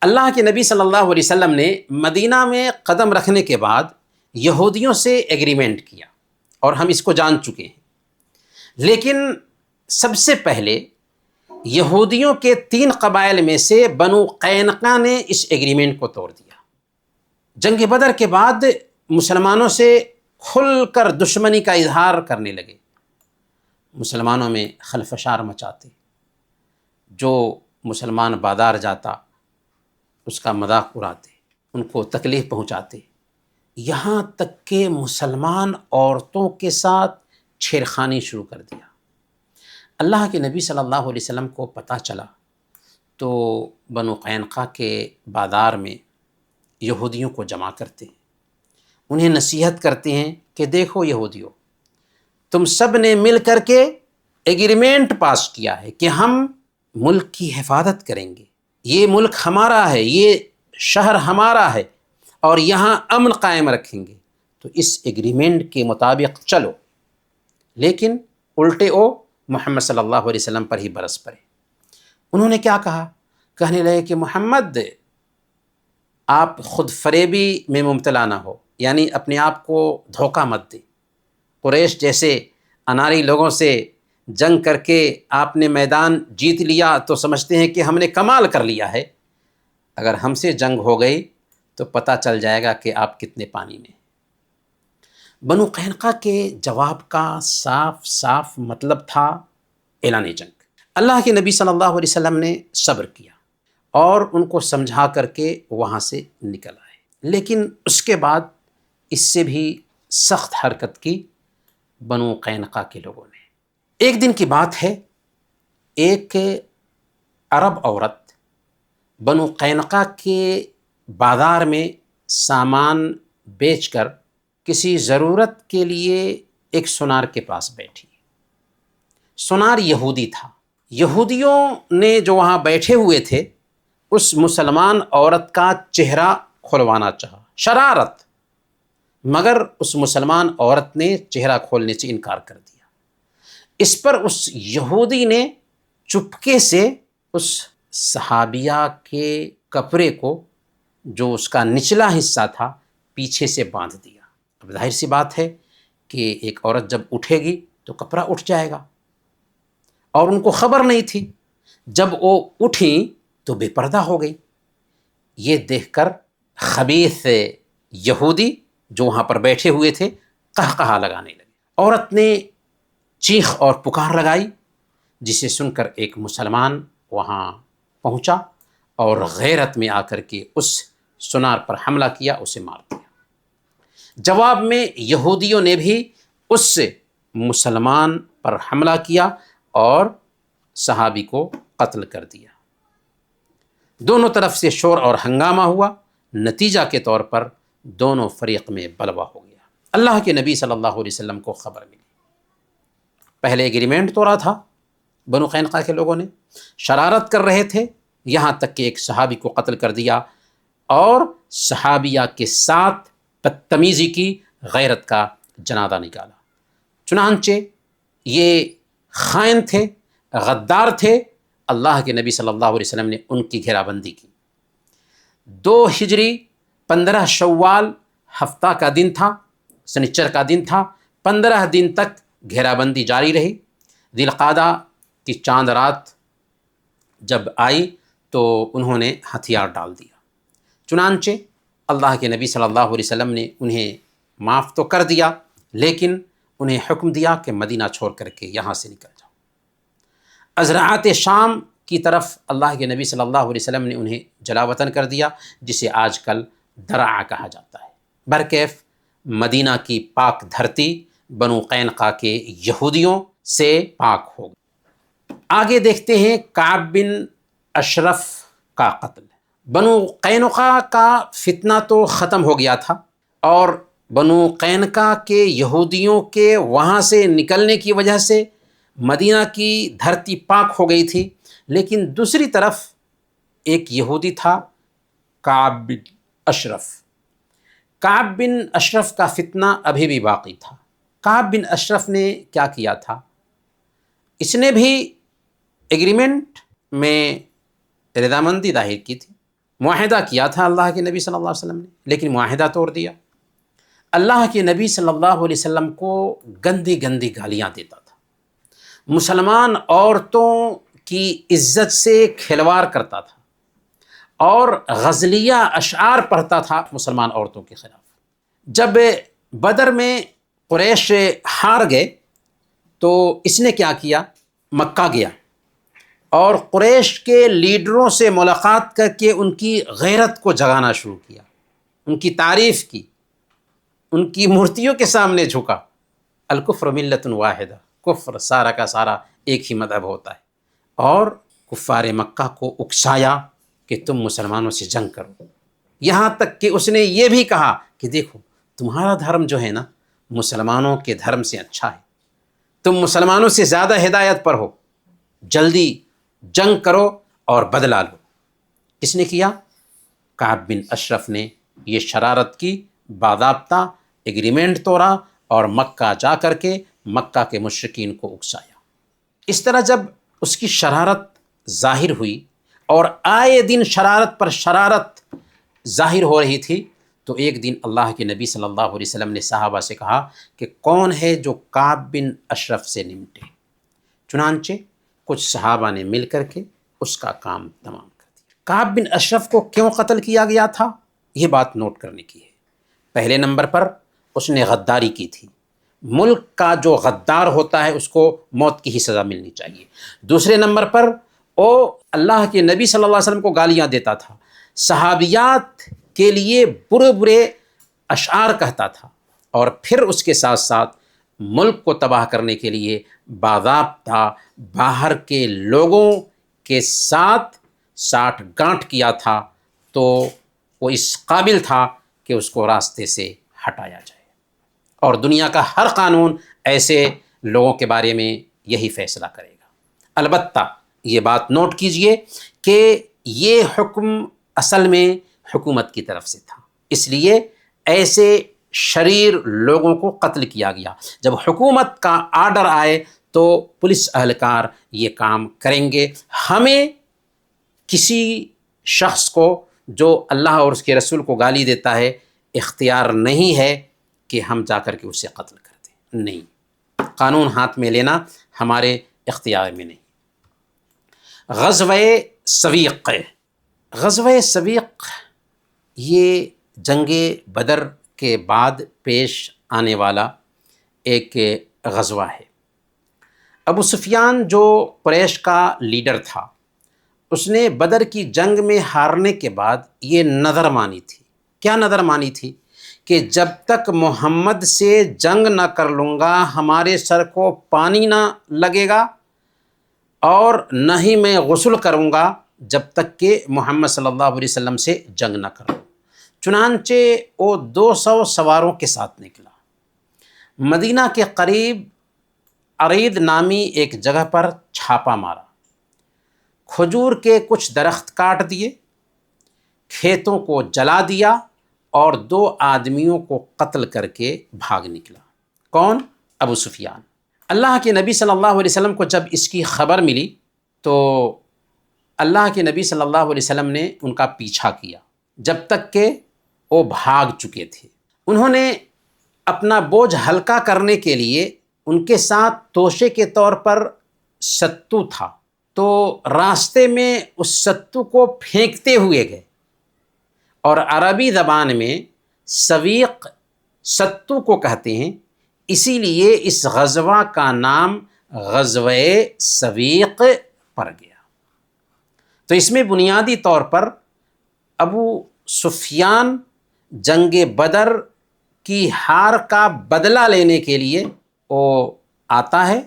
اللہ کے نبی صلی اللہ علیہ وسلم نے مدینہ میں قدم رکھنے کے بعد یہودیوں سے ایگریمنٹ کیا، اور ہم اس کو جان چکے ہیں، لیکن سب سے پہلے یہودیوں کے 3 قبائل میں سے بنو قینقاع نے اس ایگریمنٹ کو توڑ دیا۔ جنگ بدر کے بعد مسلمانوں سے کھل کر دشمنی کا اظہار کرنے لگے، مسلمانوں میں خلفشار مچاتے، جو مسلمان بازار جاتا اس کا مذاق اڑاتے، ان کو تکلیف پہنچاتے، یہاں تک کہ مسلمان عورتوں کے ساتھ چھیڑخانی شروع کر دیا۔ اللہ کے نبی صلی اللہ علیہ وسلم کو پتہ چلا تو بنو قینقاع کے بازار میں یہودیوں کو جمع کرتے ہیں، انہیں نصیحت کرتے ہیں کہ دیکھو یہودیوں، تم سب نے مل کر کے ایگریمنٹ پاس کیا ہے کہ ہم ملک کی حفاظت کریں گے، یہ ملک ہمارا ہے، یہ شہر ہمارا ہے، اور یہاں امن قائم رکھیں گے، تو اس ایگریمنٹ کے مطابق چلو۔ لیکن الٹے محمد صلی اللہ علیہ وسلم پر ہی برس پڑے۔ انہوں نے کیا کہا؟ کہنے لگے کہ محمد، آپ خود فریبی میں مبتلا نہ ہو، یعنی اپنے آپ کو دھوکہ مت دیں۔ قریش جیسے اناری لوگوں سے جنگ کر کے آپ نے میدان جیت لیا تو سمجھتے ہیں کہ ہم نے کمال کر لیا ہے، اگر ہم سے جنگ ہو گئی تو پتہ چل جائے گا کہ آپ کتنے پانی میں ہیں۔ بنو قینقاع کے جواب کا صاف مطلب تھا اعلان جنگ۔ اللہ کے نبی صلی اللہ علیہ وسلم نے صبر کیا اور ان کو سمجھا کر کے وہاں سے نکل آئے، لیکن اس کے بعد اس سے بھی سخت حرکت کی بنو قینقاع کے لوگوں نے۔ ایک دن کی بات ہے، ایک عرب عورت بنو قینقاع کے بازار میں سامان بیچ کر کسی ضرورت کے لیے ایک سونار کے پاس بیٹھی۔ سونار یہودی تھا۔ یہودیوں نے جو وہاں بیٹھے ہوئے تھے اس مسلمان عورت کا چہرہ کھلوانا چاہا، شرارت، مگر اس مسلمان عورت نے چہرہ کھولنے سے انکار کر دیا۔ اس پر اس یہودی نے چپکے سے اس صحابیہ کے کپڑے کو، جو اس کا نچلا حصہ تھا، پیچھے سے باندھ دیا۔ اب ظاہر سی بات ہے کہ ایک عورت جب اٹھے گی تو کپڑا اٹھ جائے گا، اور ان کو خبر نہیں تھی، جب وہ اٹھیں تو بے پردہ ہو گئی۔ یہ دیکھ کر خبیث یہودی جو وہاں پر بیٹھے ہوئے تھے قہقہا لگانے لگے۔ عورت نے چیخ اور پکار لگائی، جسے سن کر ایک مسلمان وہاں پہنچا اور غیرت میں آ کر کے اس سونار پر حملہ کیا، اسے مار دیا۔ جواب میں یہودیوں نے بھی اس مسلمان پر حملہ کیا اور صحابی کو قتل کر دیا۔ دونوں طرف سے شور اور ہنگامہ ہوا، نتیجہ کے طور پر دونوں فریق میں بلوا ہو گیا۔ اللہ کے نبی صلی اللہ علیہ وسلم کو خبر ملی. پہلے ایگریمنٹ توڑا تھا بنو قینقاع کے لوگوں نے، شرارت کر رہے تھے، یہاں تک کہ ایک صحابی کو قتل کر دیا اور صحابیہ کے ساتھ بدتمیزی کی، غیرت کا جنازہ نکالا. چنانچہ یہ خائن تھے، غدار تھے. اللہ کے نبی صلی اللہ علیہ وسلم نے ان کی گھیرا بندی کی. 2 ہجری 15 شوال ہفتہ کا دن تھا، سنچر کا دن تھا. 15 دن تک گھیرا بندی جاری رہی. ذی القعدہ کی چاند رات جب آئی تو انہوں نے ہتھیار ڈال دیا. چنانچہ اللہ کے نبی صلی اللہ علیہ وسلم نے انہیں معاف تو کر دیا، لیکن انہیں حکم دیا کہ مدینہ چھوڑ کر کے یہاں سے نکل جاؤ. ازرعات شام کی طرف اللہ کے نبی صلی اللہ علیہ وسلم نے انہیں جلا وطن کر دیا، جسے آج کل درعا کہا جاتا ہے. برکیف مدینہ کی پاک دھرتی بنو قینقاع کے یہودیوں سے پاک ہو گئی. آگے دیکھتے ہیں کعب بن اشرف کا قتل. بنو قینقاع کا فتنہ تو ختم ہو گیا تھا، اور بنو قینقاع کے یہودیوں کے وہاں سے نکلنے کی وجہ سے مدینہ کی دھرتی پاک ہو گئی تھی. لیکن دوسری طرف ایک یہودی تھا کعب بن اشرف. کعب بن اشرف کا فتنہ ابھی بھی باقی تھا. کعب بن اشرف نے کیا کیا تھا؟ اس نے بھی ایگریمنٹ میں رضامندی ظاہر کی تھی، معاہدہ کیا تھا اللہ کے نبی صلی اللہ علیہ وسلم نے، لیکن معاہدہ توڑ دیا. اللہ کے نبی صلی اللہ علیہ وسلم کو گندی گندی گالیاں دیتا تھا، مسلمان عورتوں کی عزت سے کھلواڑ کرتا تھا، اور غزلیہ اشعار پڑھتا تھا مسلمان عورتوں کے خلاف. جب بدر میں قریش ہار گئے تو اس نے کیا کیا؟ مکہ گیا اور قریش کے لیڈروں سے ملاقات کر کے ان کی غیرت کو جگانا شروع کیا، ان کی تعریف کی، ان کی مورتیوں کے سامنے جھکا. الکفر ملت واحدہ، کفر سارا کا سارا ایک ہی مذہب ہوتا ہے. اور کفار مکہ کو اکسایا کہ تم مسلمانوں سے جنگ کرو. یہاں تک کہ اس نے یہ بھی کہا کہ دیکھو تمہارا دھرم جو ہے نا مسلمانوں کے دھرم سے اچھا ہے، تم مسلمانوں سے زیادہ ہدایت پر ہو، جلدی جنگ کرو اور بدلہ لو. کس نے کیا؟ کعب بن اشرف نے یہ شرارت کی، باضابطہ ایگریمنٹ توڑا اور مکہ جا کر کے مکہ کے مشرکین کو اکسایا. اس طرح جب اس کی شرارت ظاہر ہوئی اور آئے دن شرارت پر شرارت ظاہر ہو رہی تھی، تو ایک دن اللہ کے نبی صلی اللہ علیہ وسلم نے صحابہ سے کہا کہ کون ہے جو کعب بن اشرف سے نمٹے. چنانچہ کچھ صحابہ نے مل کر کے اس کا کام تمام کر دیا. کعب بن اشرف کو کیوں قتل کیا گیا تھا؟ یہ بات نوٹ کرنے کی ہے. پہلے نمبر پر اس نے غداری کی تھی. ملک کا جو غدار ہوتا ہے اس کو موت کی ہی سزا ملنی چاہیے. دوسرے نمبر پر وہ اللہ کے نبی صلی اللہ علیہ وسلم کو گالیاں دیتا تھا، صحابیات کے لیے برے برے اشعار کہتا تھا، اور پھر اس کے ساتھ ساتھ ملک کو تباہ کرنے کے لیے باضابطہ باہر کے لوگوں کے ساتھ ساٹھ گانٹھ کیا تھا. تو وہ اس قابل تھا کہ اس کو راستے سے ہٹایا جائے. اور دنیا کا ہر قانون ایسے لوگوں کے بارے میں یہی فیصلہ کرے گا. البتہ یہ بات نوٹ کیجئے کہ یہ حکم اصل میں حکومت کی طرف سے تھا، اس لیے ایسے شریر لوگوں کو قتل کیا گیا. جب حکومت کا آرڈر آئے تو پولیس اہلکار یہ کام کریں گے. ہمیں کسی شخص کو جو اللہ اور اس کے رسول کو گالی دیتا ہے اختیار نہیں ہے کہ ہم جا کر کے اسے قتل کر دیں. نہیں، قانون ہاتھ میں لینا ہمارے اختیار میں نہیں. غزوہ سویق. غزوہ سویق یہ جنگ بدر کے بعد پیش آنے والا ایک غزوہ ہے. ابو سفیان جو قریش کا لیڈر تھا، اس نے بدر کی جنگ میں ہارنے کے بعد یہ نظر مانی تھی. کیا نظر مانی تھی؟ کہ جب تک محمد سے جنگ نہ کر لوں گا ہمارے سر کو پانی نہ لگے گا، اور نہ ہی میں غسل کروں گا جب تک کہ محمد صلی اللہ علیہ وسلم سے جنگ نہ کروں. چنانچہ وہ 200 سواروں کے ساتھ نکلا. مدینہ کے قریب عرید نامی ایک جگہ پر چھاپا مارا، کھجور کے کچھ درخت کاٹ دیے، کھیتوں کو جلا دیا اور 2 آدمیوں کو قتل کر کے بھاگ نکلا۔ کون؟ ابو سفیان۔ اللہ کے نبی صلی اللہ علیہ وسلم کو جب اس کی خبر ملی تو اللہ کے نبی صلی اللہ علیہ وسلم نے ان کا پیچھا کیا جب تک کہ وہ بھاگ چکے تھے۔ انہوں نے اپنا بوجھ ہلکا کرنے کے لیے ان کے ساتھ توشے کے طور پر ستو تھا، تو راستے میں اس ستو کو پھینکتے ہوئے گئے، اور عربی زبان میں سویق ستو کو کہتے ہیں، اسی لیے اس غزوہ کا نام غزوہ سویق پڑ گیا۔ تو اس میں بنیادی طور پر ابو سفیان جنگ بدر کی ہار کا بدلہ لینے کے لیے وہ آتا ہے،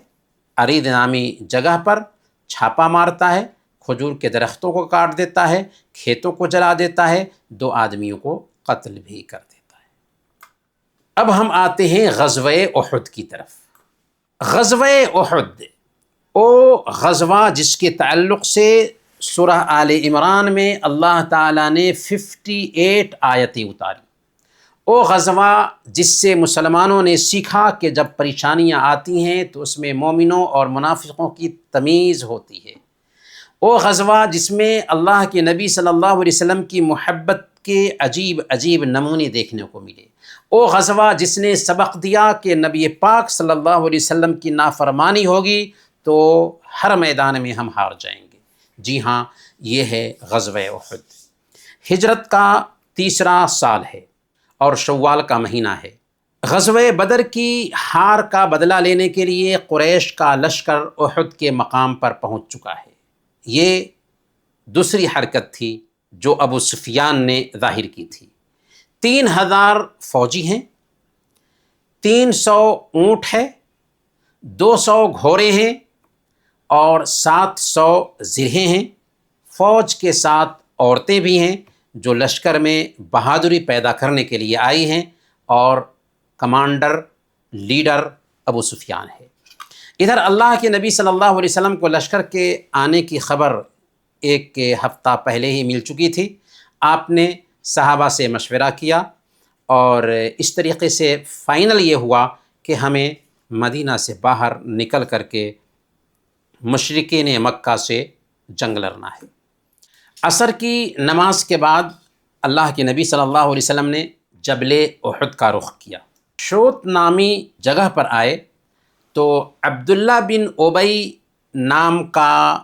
عرید نامی جگہ پر چھاپا مارتا ہے، کھجور کے درختوں کو کاٹ دیتا ہے، کھیتوں کو جلا دیتا ہے، 2 آدمیوں کو قتل بھی کر دیتا ہے۔ اب ہم آتے ہیں غزوہ احد کی طرف۔ غزوہ احد وہ غزوہ جس کے تعلق سے سورہ آل عمران میں اللہ تعالیٰ نے 58 آیتیں اتاری، وہ غزوہ جس سے مسلمانوں نے سیکھا کہ جب پریشانیاں آتی ہیں تو اس میں مومنوں اور منافقوں کی تمیز ہوتی ہے، وہ غزوہ جس میں اللہ کے نبی صلی اللہ علیہ وسلم کی محبت کے عجیب عجیب نمونے دیکھنے کو ملے، وہ غزوہ جس نے سبق دیا کہ نبی پاک صلی اللہ علیہ وسلم کی نافرمانی ہوگی تو ہر میدان میں ہم ہار جائیں گے۔ جی ہاں، یہ ہے غزوہ احد۔ ہجرت کا 3 سال ہے اور شوال کا مہینہ ہے۔ غزوہ بدر کی ہار کا بدلہ لینے کے لیے قریش کا لشکر احد کے مقام پر پہنچ چکا ہے۔ یہ دوسری حرکت تھی جو ابو سفیان نے ظاہر کی تھی۔ 3000 فوجی ہیں، 300 اونٹ ہے، 200 گھوڑے ہیں اور 700 زرہیں ہیں۔ فوج کے ساتھ عورتیں بھی ہیں جو لشکر میں بہادری پیدا کرنے کے لیے آئی ہیں، اور کمانڈر لیڈر ابو سفیان ہے۔ ادھر اللہ کے نبی صلی اللہ علیہ وسلم کو لشکر کے آنے کی خبر 1 ہفتہ پہلے ہی مل چکی تھی۔ آپ نے صحابہ سے مشورہ کیا اور اس طریقے سے فائنل یہ ہوا کہ ہمیں مدینہ سے باہر نکل کر کے مشرکین مکہ سے جنگ لڑنا ہے۔ عصر کی نماز کے بعد اللہ کے نبی صلی اللہ علیہ وسلم نے جبل احد کا رخ کیا۔ شوت نامی جگہ پر آئے تو عبداللہ بن ابی نام کا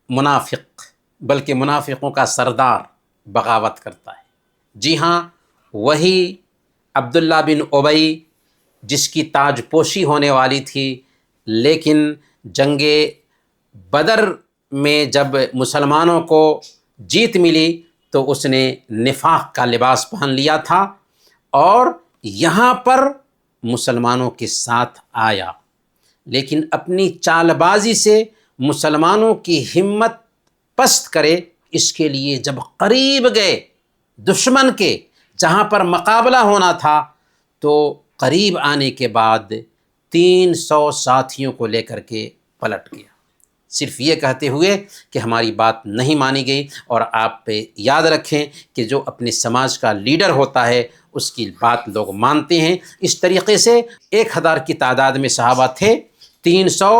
منافق، بلکہ منافقوں کا سردار بغاوت کرتا ہے۔ جی ہاں، وہی عبداللہ بن ابی جس کی تاج پوشی ہونے والی تھی، لیکن جنگ بدر میں جب مسلمانوں کو جیت ملی تو اس نے نفاق کا لباس پہن لیا تھا اور یہاں پر مسلمانوں کے ساتھ آیا، لیکن اپنی چال بازی سے مسلمانوں کی ہمت پست کرے، اس کے لیے جب قریب گئے دشمن کے جہاں پر مقابلہ ہونا تھا تو قریب آنے کے بعد 300 ساتھیوں کو لے کر کے پلٹ گیا، صرف یہ کہتے ہوئے کہ ہماری بات نہیں مانی گئی۔ اور آپ پہ یاد رکھیں کہ جو اپنے سماج کا لیڈر ہوتا ہے اس کی بات لوگ مانتے ہیں۔ اس طریقے سے 1000 کی تعداد میں صحابہ تھے، 300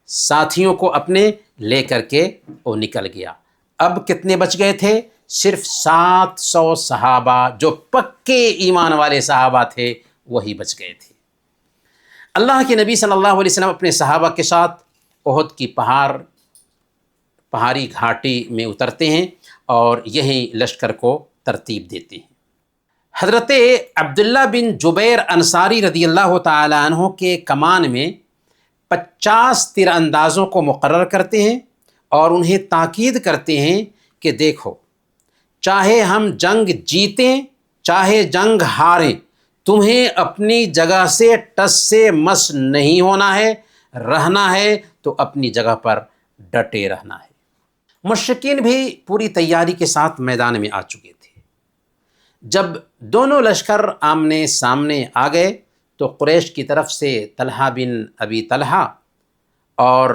ساتھیوں کو اپنے لے کر کے وہ نکل گیا۔ اب کتنے بچ گئے تھے؟ صرف 700 صحابہ جو پکے ایمان والے صحابہ تھے وہی بچ گئے تھے۔ اللہ کے نبی صلی اللہ علیہ وسلم اپنے صحابہ کے ساتھ احد کی پہاڑی گھاٹی میں اترتے ہیں اور یہیں لشکر کو ترتیب دیتے ہیں۔ حضرت عبداللہ بن جبیر انصاری رضی اللہ تعالیٰ عنہ کے کمان میں 50 تیر اندازوں کو مقرر کرتے ہیں اور انہیں تاکید کرتے ہیں کہ دیکھو، چاہے ہم جنگ جیتیں چاہے جنگ ہاریں، تمہیں اپنی جگہ سے ٹس سے مس نہیں ہونا ہے، رہنا ہے تو اپنی جگہ پر ڈٹے رہنا ہے۔ مشرکین بھی پوری تیاری کے ساتھ میدان میں آ چکے تھے۔ جب دونوں لشکر آمنے سامنے آ گئے تو قریش کی طرف سے طلحہ بن ابی طلحہ اور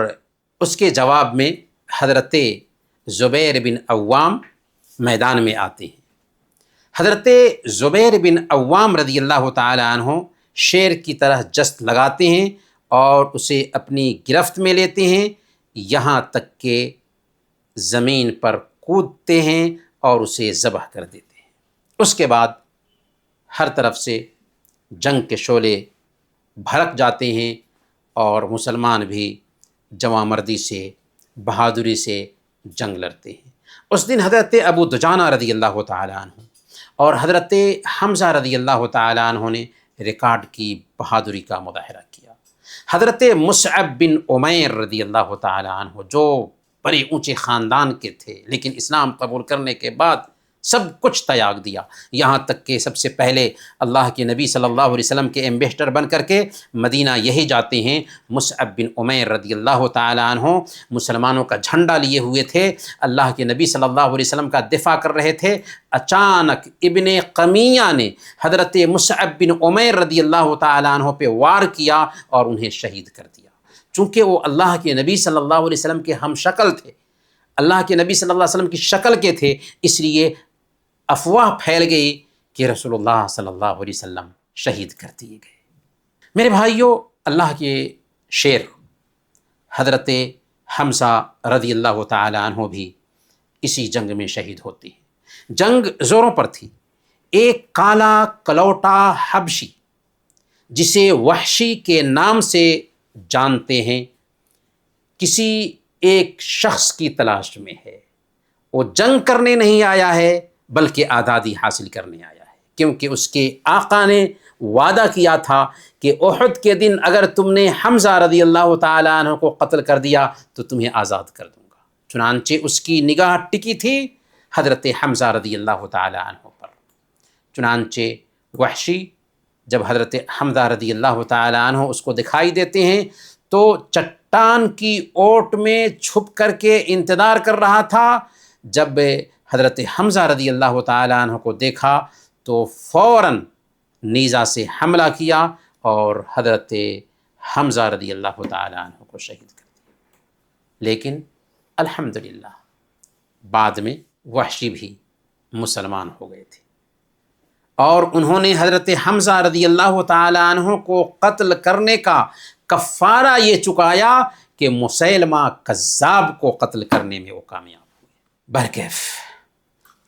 اس کے جواب میں حضرت زبیر بن عوام میدان میں آتے ہیں۔ حضرت زبیر بن عوام رضی اللہ تعالی عنہ شیر کی طرح جست لگاتے ہیں اور اسے اپنی گرفت میں لیتے ہیں، یہاں تک کہ زمین پر کودتے ہیں اور اسے ذبح کر دیتے ہیں۔ اس کے بعد ہر طرف سے جنگ کے شعلے بھڑک جاتے ہیں اور مسلمان بھی جواں مردی سے، بہادری سے جنگ لڑتے ہیں۔ اس دن حضرت ابو دجانہ رضی اللہ تعالیٰ عنہ اور حضرت حمزہ رضی اللہ تعالیٰ عنہ نے ریکارڈ کی بہادری کا مظاہرہ کیا۔ حضرت مصعب بن عمیر رضی اللہ تعالیٰ عنہ جو بڑے اونچے خاندان کے تھے لیکن اسلام قبول کرنے کے بعد سب کچھ تیاگ دیا، یہاں تک کہ سب سے پہلے اللہ کے نبی صلی اللہ علیہ وسلم کے ایمبیسڈر بن کر کے مدینہ یہی جاتے ہیں۔ مصعب بن عمیر رضی اللہ تعالیٰ عنہ مسلمانوں کا جھنڈا لیے ہوئے تھے، اللہ کے نبی صلی اللہ علیہ وسلم کا دفاع کر رہے تھے۔ اچانک ابن قمیہ نے حضرت مصعب بن عمیر رضی اللہ تعالیٰ عنہ پہ وار کیا اور انہیں شہید کر دیا۔ چونکہ وہ اللہ کے نبی صلی اللہ علیہ وسلم کے ہم شکل تھے، اللہ کے نبی صلی اللہ علیہ وسلم کی شکل کے تھے، اس لیے افواہ پھیل گئی کہ رسول اللہ صلی اللہ علیہ وسلم شہید کر دیے گئے۔ میرے بھائیوں، اللہ کے شیر حضرت حمزہ رضی اللہ تعالی عنہ بھی اسی جنگ میں شہید ہوتے ہیں۔ جنگ زوروں پر تھی۔ ایک کالا کلوٹا حبشی جسے وحشی کے نام سے جانتے ہیں، کسی ایک شخص کی تلاش میں ہے۔ وہ جنگ کرنے نہیں آیا ہے بلکہ آزادی حاصل کرنے آیا ہے، کیونکہ اس کے آقا نے وعدہ کیا تھا کہ احد کے دن اگر تم نے حمزہ رضی اللہ تعالیٰ عنہ کو قتل کر دیا تو تمہیں آزاد کر دوں گا۔ چنانچہ اس کی نگاہ ٹکی تھی حضرت حمزہ رضی اللہ تعالیٰ عنہ پر۔ چنانچہ وحشی جب حضرت حمزہ رضی اللہ تعالیٰ عنہ اس کو دکھائی دیتے ہیں تو چٹان کی اوٹ میں چھپ کر کے انتظار کر رہا تھا۔ جب حضرت حمزہ رضی اللہ تعالیٰ عنہ کو دیکھا تو فوراً نیزہ سے حملہ کیا اور حضرت حمزہ رضی اللہ تعالیٰ عنہ کو شہید کر دیا۔ لیکن الحمدللہ بعد میں وحشی بھی مسلمان ہو گئے تھے اور انہوں نے حضرت حمزہ رضی اللہ تعالیٰ عنہ کو قتل کرنے کا کفارہ یہ چکایا کہ مسیلمہ کذاب کو قتل کرنے میں وہ کامیاب ہوئے۔ برکیف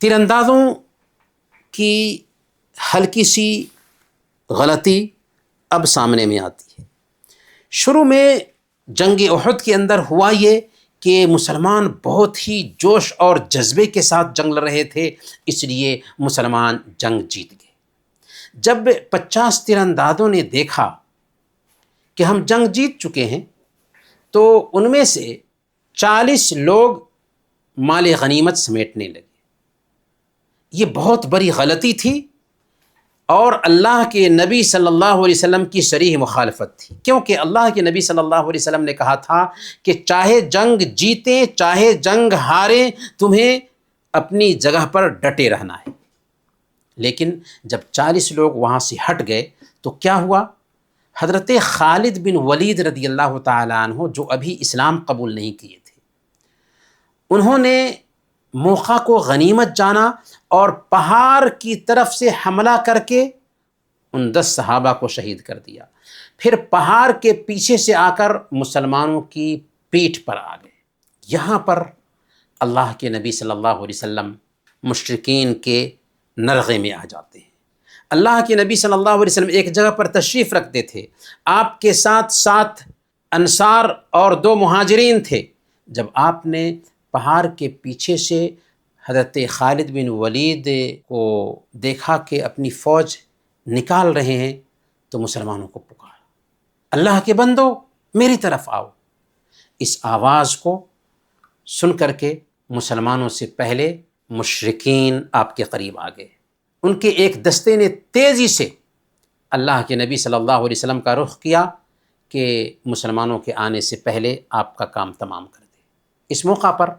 تیر اندازوں کی ہلکی سی غلطی اب سامنے میں آتی ہے۔ شروع میں جنگ احد کے اندر ہوا یہ کہ مسلمان بہت ہی جوش اور جذبے کے ساتھ جنگ لڑ رہے تھے، اس لیے مسلمان جنگ جیت گئے۔ جب 50 تیر اندازوں نے دیکھا کہ ہم جنگ جیت چکے ہیں تو ان میں سے 40 لوگ مال غنیمت سمیٹنے لگے۔ یہ بہت بڑی غلطی تھی اور اللہ کے نبی صلی اللہ علیہ وسلم کی صریح مخالفت تھی، کیونکہ اللہ کے نبی صلی اللہ علیہ وسلم نے کہا تھا کہ چاہے جنگ جیتیں چاہے جنگ ہاریں، تمہیں اپنی جگہ پر ڈٹے رہنا ہے۔ لیکن جب 40 لوگ وہاں سے ہٹ گئے تو کیا ہوا؟ حضرت خالد بن ولید رضی اللہ تعالیٰ عنہ جو ابھی اسلام قبول نہیں کیے تھے، انہوں نے موقع کو غنیمت جانا اور پہاڑ کی طرف سے حملہ کر کے ان 10 صحابہ کو شہید کر دیا۔ پھر پہاڑ کے پیچھے سے آ کر مسلمانوں کی پیٹھ پر آ گئے۔ یہاں پر اللہ کے نبی صلی اللہ علیہ وسلم مشرکین کے نرغے میں آ جاتے ہیں۔ اللہ کے نبی صلی اللہ علیہ وسلم ایک جگہ پر تشریف رکھتے تھے، آپ کے ساتھ 7 انصار اور 2 مہاجرین تھے۔ جب آپ نے پہاڑ کے پیچھے سے حضرت خالد بن ولید کو دیکھا کہ اپنی فوج نکال رہے ہیں تو مسلمانوں کو پکارا، اللہ کے بندو میری طرف آؤ۔ اس آواز کو سن کر کے مسلمانوں سے پہلے مشرکین آپ کے قریب آ گئے۔ ان کے ایک دستے نے تیزی سے اللہ کے نبی صلی اللہ علیہ وسلم کا رخ کیا کہ مسلمانوں کے آنے سے پہلے آپ کا کام تمام کر دے۔ اس موقع پر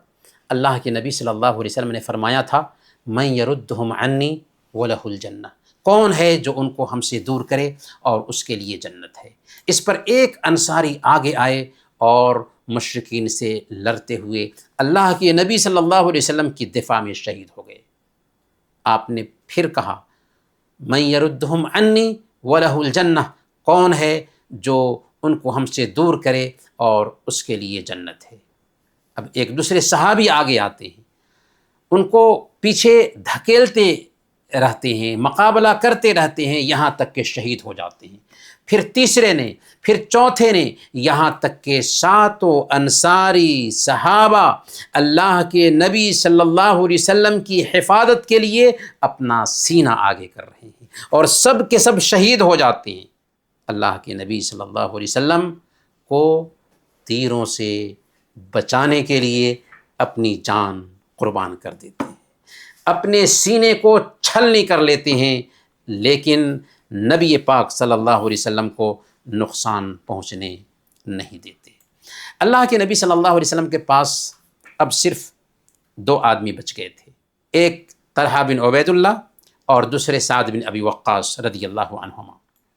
اللہ کے نبی صلی اللہ علیہ وسلم نے فرمایا تھا، من یردہم عنی وَلَهُ الْجَنَّةُ، کون ہے جو ان کو ہم سے دور کرے اور اس کے لیے جنت ہے۔ اس پر ایک انصاری آگے آئے اور مشرکین سے لڑتے ہوئے اللہ کے نبی صلی اللہ علیہ وسلم کی دفاع میں شہید ہو گئے۔ آپ نے پھر کہا مَن يَرُدُّهُمْ عَنِّي وَلَهُ الْجَنَّةُ، کون ہے جو ان کو ہم سے دور کرے اور اس کے لیے جنت ہے۔ اب ایک دوسرے صحابی آگے آتے ہیں، ان کو پیچھے دھکیلتے رہتے ہیں، مقابلہ کرتے رہتے ہیں، یہاں تک کہ شہید ہو جاتے ہیں۔ پھر تیسرے نے، پھر چوتھے نے، یہاں تک کہ ساتوں انصاری صحابہ اللہ کے نبی صلی اللہ علیہ وسلم کی حفاظت کے لیے اپنا سینہ آگے کر رہے ہیں اور سب کے سب شہید ہو جاتے ہیں۔ اللہ کے نبی صلی اللہ علیہ وسلم کو تیروں سے بچانے کے لیے اپنی جان قربان کر دیتے ہیں، اپنے سینے کو چھلنی کر لیتے ہیں، لیکن نبی پاک صلی اللہ علیہ وسلم کو نقصان پہنچنے نہیں دیتے۔ اللہ کے نبی صلی اللہ علیہ وسلم کے پاس اب صرف 2 آدمی بچ گئے تھے، ایک طلحہ بن عبید اللہ اور دوسرے سعد بن ابی وقاص رضی اللہ عنہما۔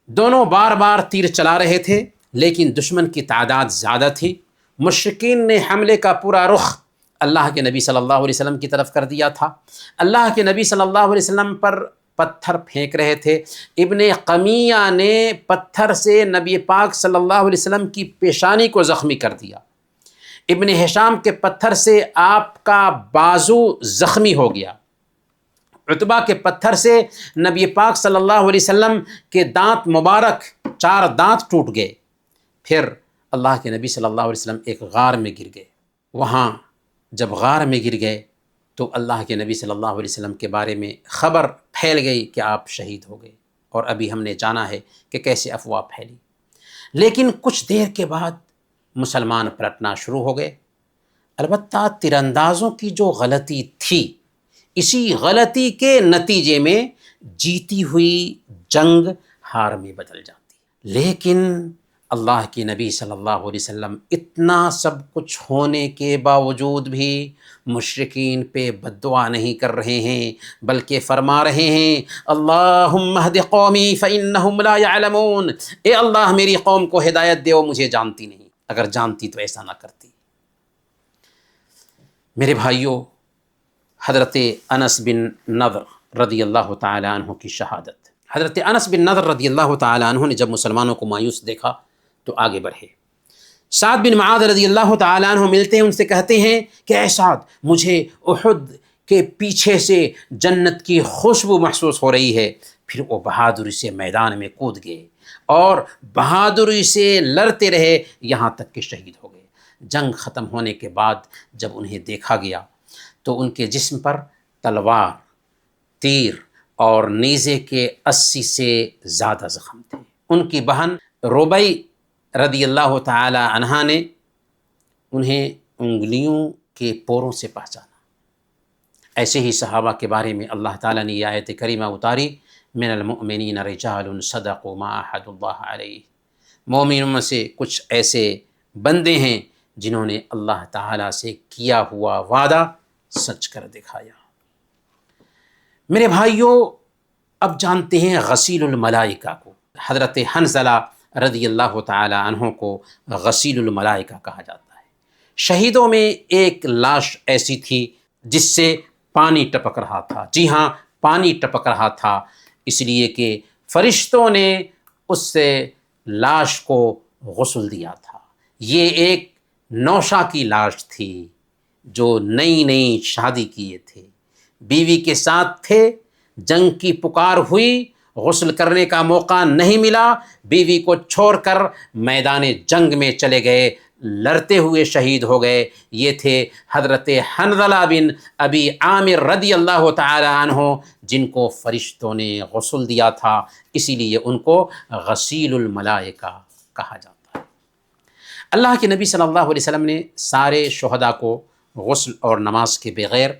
دونوں بار بار تیر چلا رہے تھے، لیکن دشمن کی تعداد زیادہ تھی۔ مشرکین نے حملے کا پورا رخ اللہ کے نبی صلی اللہ علیہ وسلم کی طرف کر دیا تھا۔ اللہ کے نبی صلی اللہ علیہ وسلم پر پتھر پھینک رہے تھے۔ ابن قمیہ نے پتھر سے نبی پاک صلی اللہ علیہ وسلم کی پیشانی کو زخمی کر دیا۔ ابن ہشام کے پتھر سے آپ کا بازو زخمی ہو گیا۔ عتبہ کے پتھر سے نبی پاک صلی اللہ علیہ وسلم کے دانت مبارک 4 دانت ٹوٹ گئے۔ پھر اللہ کے نبی صلی اللہ علیہ وسلم ایک غار میں گر گئے۔ وہاں جب غار میں گر گئے تو اللہ کے نبی صلی اللہ علیہ وسلم کے بارے میں خبر پھیل گئی کہ آپ شہید ہو گئے، اور ابھی ہم نے جانا ہے کہ کیسے افواہ پھیلی۔ لیکن کچھ دیر کے بعد مسلمان پلٹنا شروع ہو گئے۔ البتہ تیر اندازوں کی جو غلطی تھی، اسی غلطی کے نتیجے میں جیتی ہوئی جنگ ہار میں بدل جاتی۔ لیکن اللہ کے نبی صلی اللہ علیہ وسلم اتنا سب کچھ ہونے کے باوجود بھی مشرکین پہ بد دعا نہیں کر رہے ہیں، بلکہ فرما رہے ہیں اللہم اہد قومی فإنہم لا يعلمون، اے اللہ میری قوم کو ہدایت دے، وہ مجھے جانتی نہیں، اگر جانتی تو ایسا نہ کرتی۔ میرے بھائیوں، حضرت انس بن نضر رضی اللہ تعالی عنہ کی شہادت۔ حضرت انس بن نضر رضی اللہ تعالی عنہ نے جب مسلمانوں کو مایوس دیکھا تو آگے بڑھے۔ سعد بن معاذ رضی اللہ تعالی عنہ ملتے ہیں، ان سے کہتے ہیں کہ اے سعد، مجھے احد کے پیچھے سے جنت کی خوشبو محسوس ہو رہی ہے۔ پھر وہ بہادری سے میدان میں کود گئے اور بہادری سے لڑتے رہے یہاں تک کہ شہید ہو گئے۔ جنگ ختم ہونے کے بعد جب انہیں دیکھا گیا تو ان کے جسم پر تلوار، تیر اور نیزے کے 80 سے زیادہ زخم تھے۔ ان کی بہن ربیع رضی اللہ تعالی عنہا نے انہیں انگلیوں کے پوروں سے پہچانا۔ ایسے ہی صحابہ کے بارے میں اللہ تعالیٰ نے یہ آیت کریمہ اتاری، من المؤمنین رجال صدقوا ما عاہدوا اللہ علیہ، مومنوں میں سے کچھ ایسے بندے ہیں جنہوں نے اللہ تعالیٰ سے کیا ہوا وعدہ سچ کر دکھایا۔ میرے بھائیوں، اب جانتے ہیں غسیل الملائکہ کو۔ حضرت حنظلہ رضی اللہ تعالی عنہ کو غسیل الملائکہ کہا جاتا ہے۔ شہیدوں میں ایک لاش ایسی تھی جس سے پانی ٹپک رہا تھا۔ جی ہاں، پانی ٹپک رہا تھا، اس لیے کہ فرشتوں نے اس سے لاش کو غسل دیا تھا۔ یہ ایک نوشہ کی لاش تھی جو نئی نئی شادی کیے تھے، بیوی کے ساتھ تھے، جنگ کی پکار ہوئی، غسل کرنے کا موقع نہیں ملا، بیوی کو چھوڑ کر میدان جنگ میں چلے گئے، لڑتے ہوئے شہید ہو گئے۔ یہ تھے حضرت حنظلہ بن ابی عامر رضی اللہ تعالی عنہ، جن کو فرشتوں نے غسل دیا تھا، اسی لیے ان کو غسیل الملائکہ کہا جاتا ہے۔ اللہ کے نبی صلی اللہ علیہ وسلم نے سارے شہداء کو غسل اور نماز کے بغیر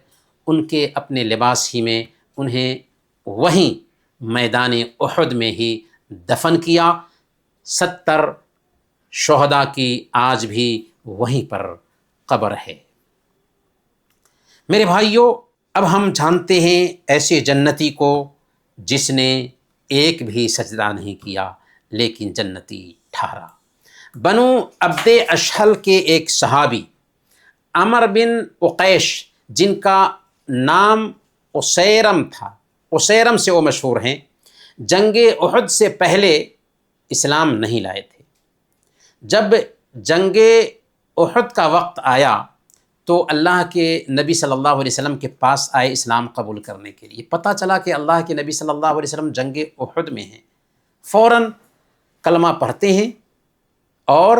ان کے اپنے لباس ہی میں انہیں وہیں میدان احد میں ہی دفن کیا۔ 70 شہداء کی آج بھی وہیں پر قبر ہے۔ میرے بھائیوں، اب ہم جانتے ہیں ایسے جنتی کو جس نے ایک بھی سجدہ نہیں کیا لیکن جنتی ٹھہرا۔ بنو عبد اشہل کے ایک صحابی عمر بن عقیش، جن کا نام اسیرم تھا، اسیرم سے وہ مشہور ہیں، جنگ احد سے پہلے اسلام نہیں لائے تھے۔ جب جنگ احد کا وقت آیا تو اللہ کے نبی صلی اللہ علیہ وسلم کے پاس آئے اسلام قبول کرنے کے لیے۔ پتہ چلا کہ اللہ کے نبی صلی اللہ علیہ وسلم جنگ احد میں ہیں، فوراً کلمہ پڑھتے ہیں اور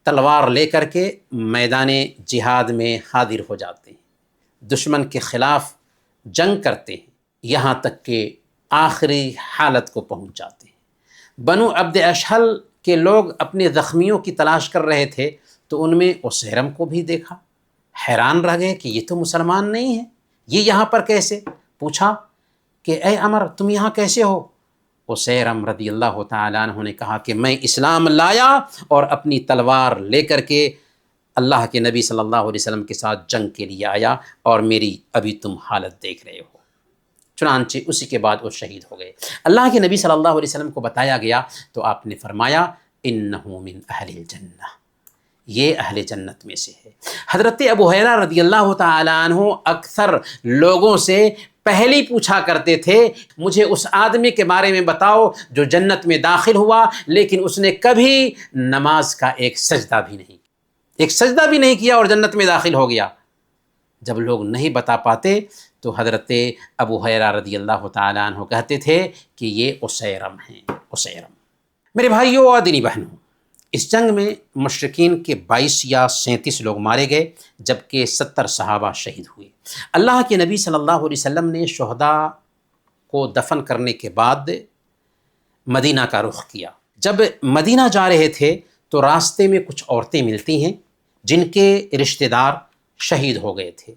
تلوار لے کر کے میدان جہاد میں حاضر ہو جاتے ہیں، دشمن کے خلاف جنگ کرتے ہیں، یہاں تک کہ آخری حالت کو پہنچ جاتے ہیں۔ بنو عبد اشہل کے لوگ اپنے زخمیوں کی تلاش کر رہے تھے تو ان میں اسیرم کو بھی دیکھا، حیران رہ گئے کہ یہ تو مسلمان نہیں ہے، یہ یہاں پر کیسے؟ پوچھا کہ اے عمر تم یہاں کیسے ہو؟ اسیرم رضی اللہ تعالیٰ عنہ نے کہا کہ میں اسلام لایا اور اپنی تلوار لے کر کے اللہ کے نبی صلی اللہ علیہ وسلم کے ساتھ جنگ کے لیے آیا، اور میری ابھی تم حالت دیکھ رہے ہو۔ چنانچہ اسی کے بعد وہ شہید ہو گئے۔ اللہ کے نبی صلی اللہ علیہ وسلم کو بتایا گیا تو آپ نے فرمایا انہ من اہل الجنہ، یہ اہل جنت میں سے ہے۔ حضرت ابو ہریرہ رضی اللہ تعالیٰ عنہ اکثر لوگوں سے پہلے پوچھا کرتے تھے مجھے اس آدمی کے بارے میں بتاؤ جو جنت میں داخل ہوا لیکن اس نے کبھی نماز کا ایک سجدہ بھی نہیں کیا اور جنت میں داخل ہو گیا۔ جب لوگ نہیں بتا پاتے تو حضرت ابو ہریرہ رضی اللہ تعالیٰ عنہ کہتے تھے کہ یہ اسیرم ہیں، اسیرم۔ میرے بھائیوں اور دینی بہنوں، اس جنگ میں مشرکین کے 22 یا 37 لوگ مارے گئے جبکہ 70 صحابہ شہید ہوئے۔ اللہ کے نبی صلی اللہ علیہ وسلم نے شہداء کو دفن کرنے کے بعد مدینہ کا رخ کیا۔ جب مدینہ جا رہے تھے تو راستے میں کچھ عورتیں ملتی ہیں جن کے رشتہ دار شہید ہو گئے تھے۔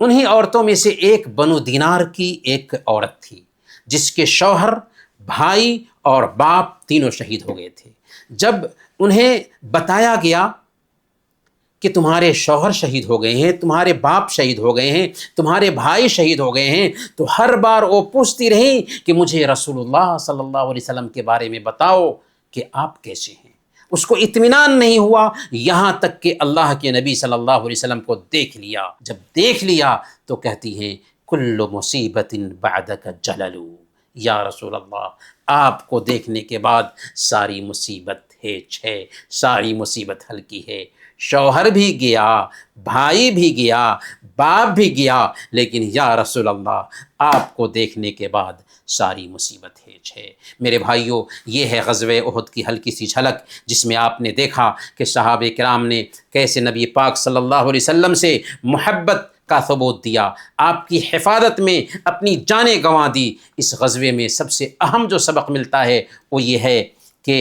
انہی عورتوں میں سے ایک بنو دینار کی ایک عورت تھی جس کے شوہر، بھائی اور باپ تینوں شہید ہو گئے تھے۔ جب انہیں بتایا گیا کہ تمہارے شوہر شہید ہو گئے ہیں، تمہارے باپ شہید ہو گئے ہیں، تمہارے بھائی شہید ہو گئے ہیں، تو ہر بار وہ پوچھتی رہیں کہ مجھے رسول اللہ صلی اللہ علیہ وسلم کے بارے میں بتاؤ کہ آپ کیسے ہیں۔ اس کو اطمینان نہیں ہوا یہاں تک کہ اللہ کے نبی صلی اللہ علیہ وسلم کو دیکھ لیا۔ جب دیکھ لیا تو کہتی ہیں کل مصیبت بعدک جلل، یا رسول اللہ آپ کو دیکھنے کے بعد ساری مصیبت ہے، ساری مصیبت ہلکی ہے۔ شوہر بھی گیا، بھائی بھی گیا، باپ بھی گیا، لیکن یا رسول اللہ آپ کو دیکھنے کے بعد ساری مصیبت ہے۔ میرے بھائیوں، یہ ہے غزوہ احد کی ہلکی سی جھلک جس میں آپ نے دیکھا کہ صحابہ کرام نے کیسے نبی پاک صلی اللہ علیہ وسلم سے محبت کا ثبوت دیا، آپ کی حفاظت میں اپنی جانیں گنوا دی۔ اس غزوے میں سب سے اہم جو سبق ملتا ہے وہ یہ ہے کہ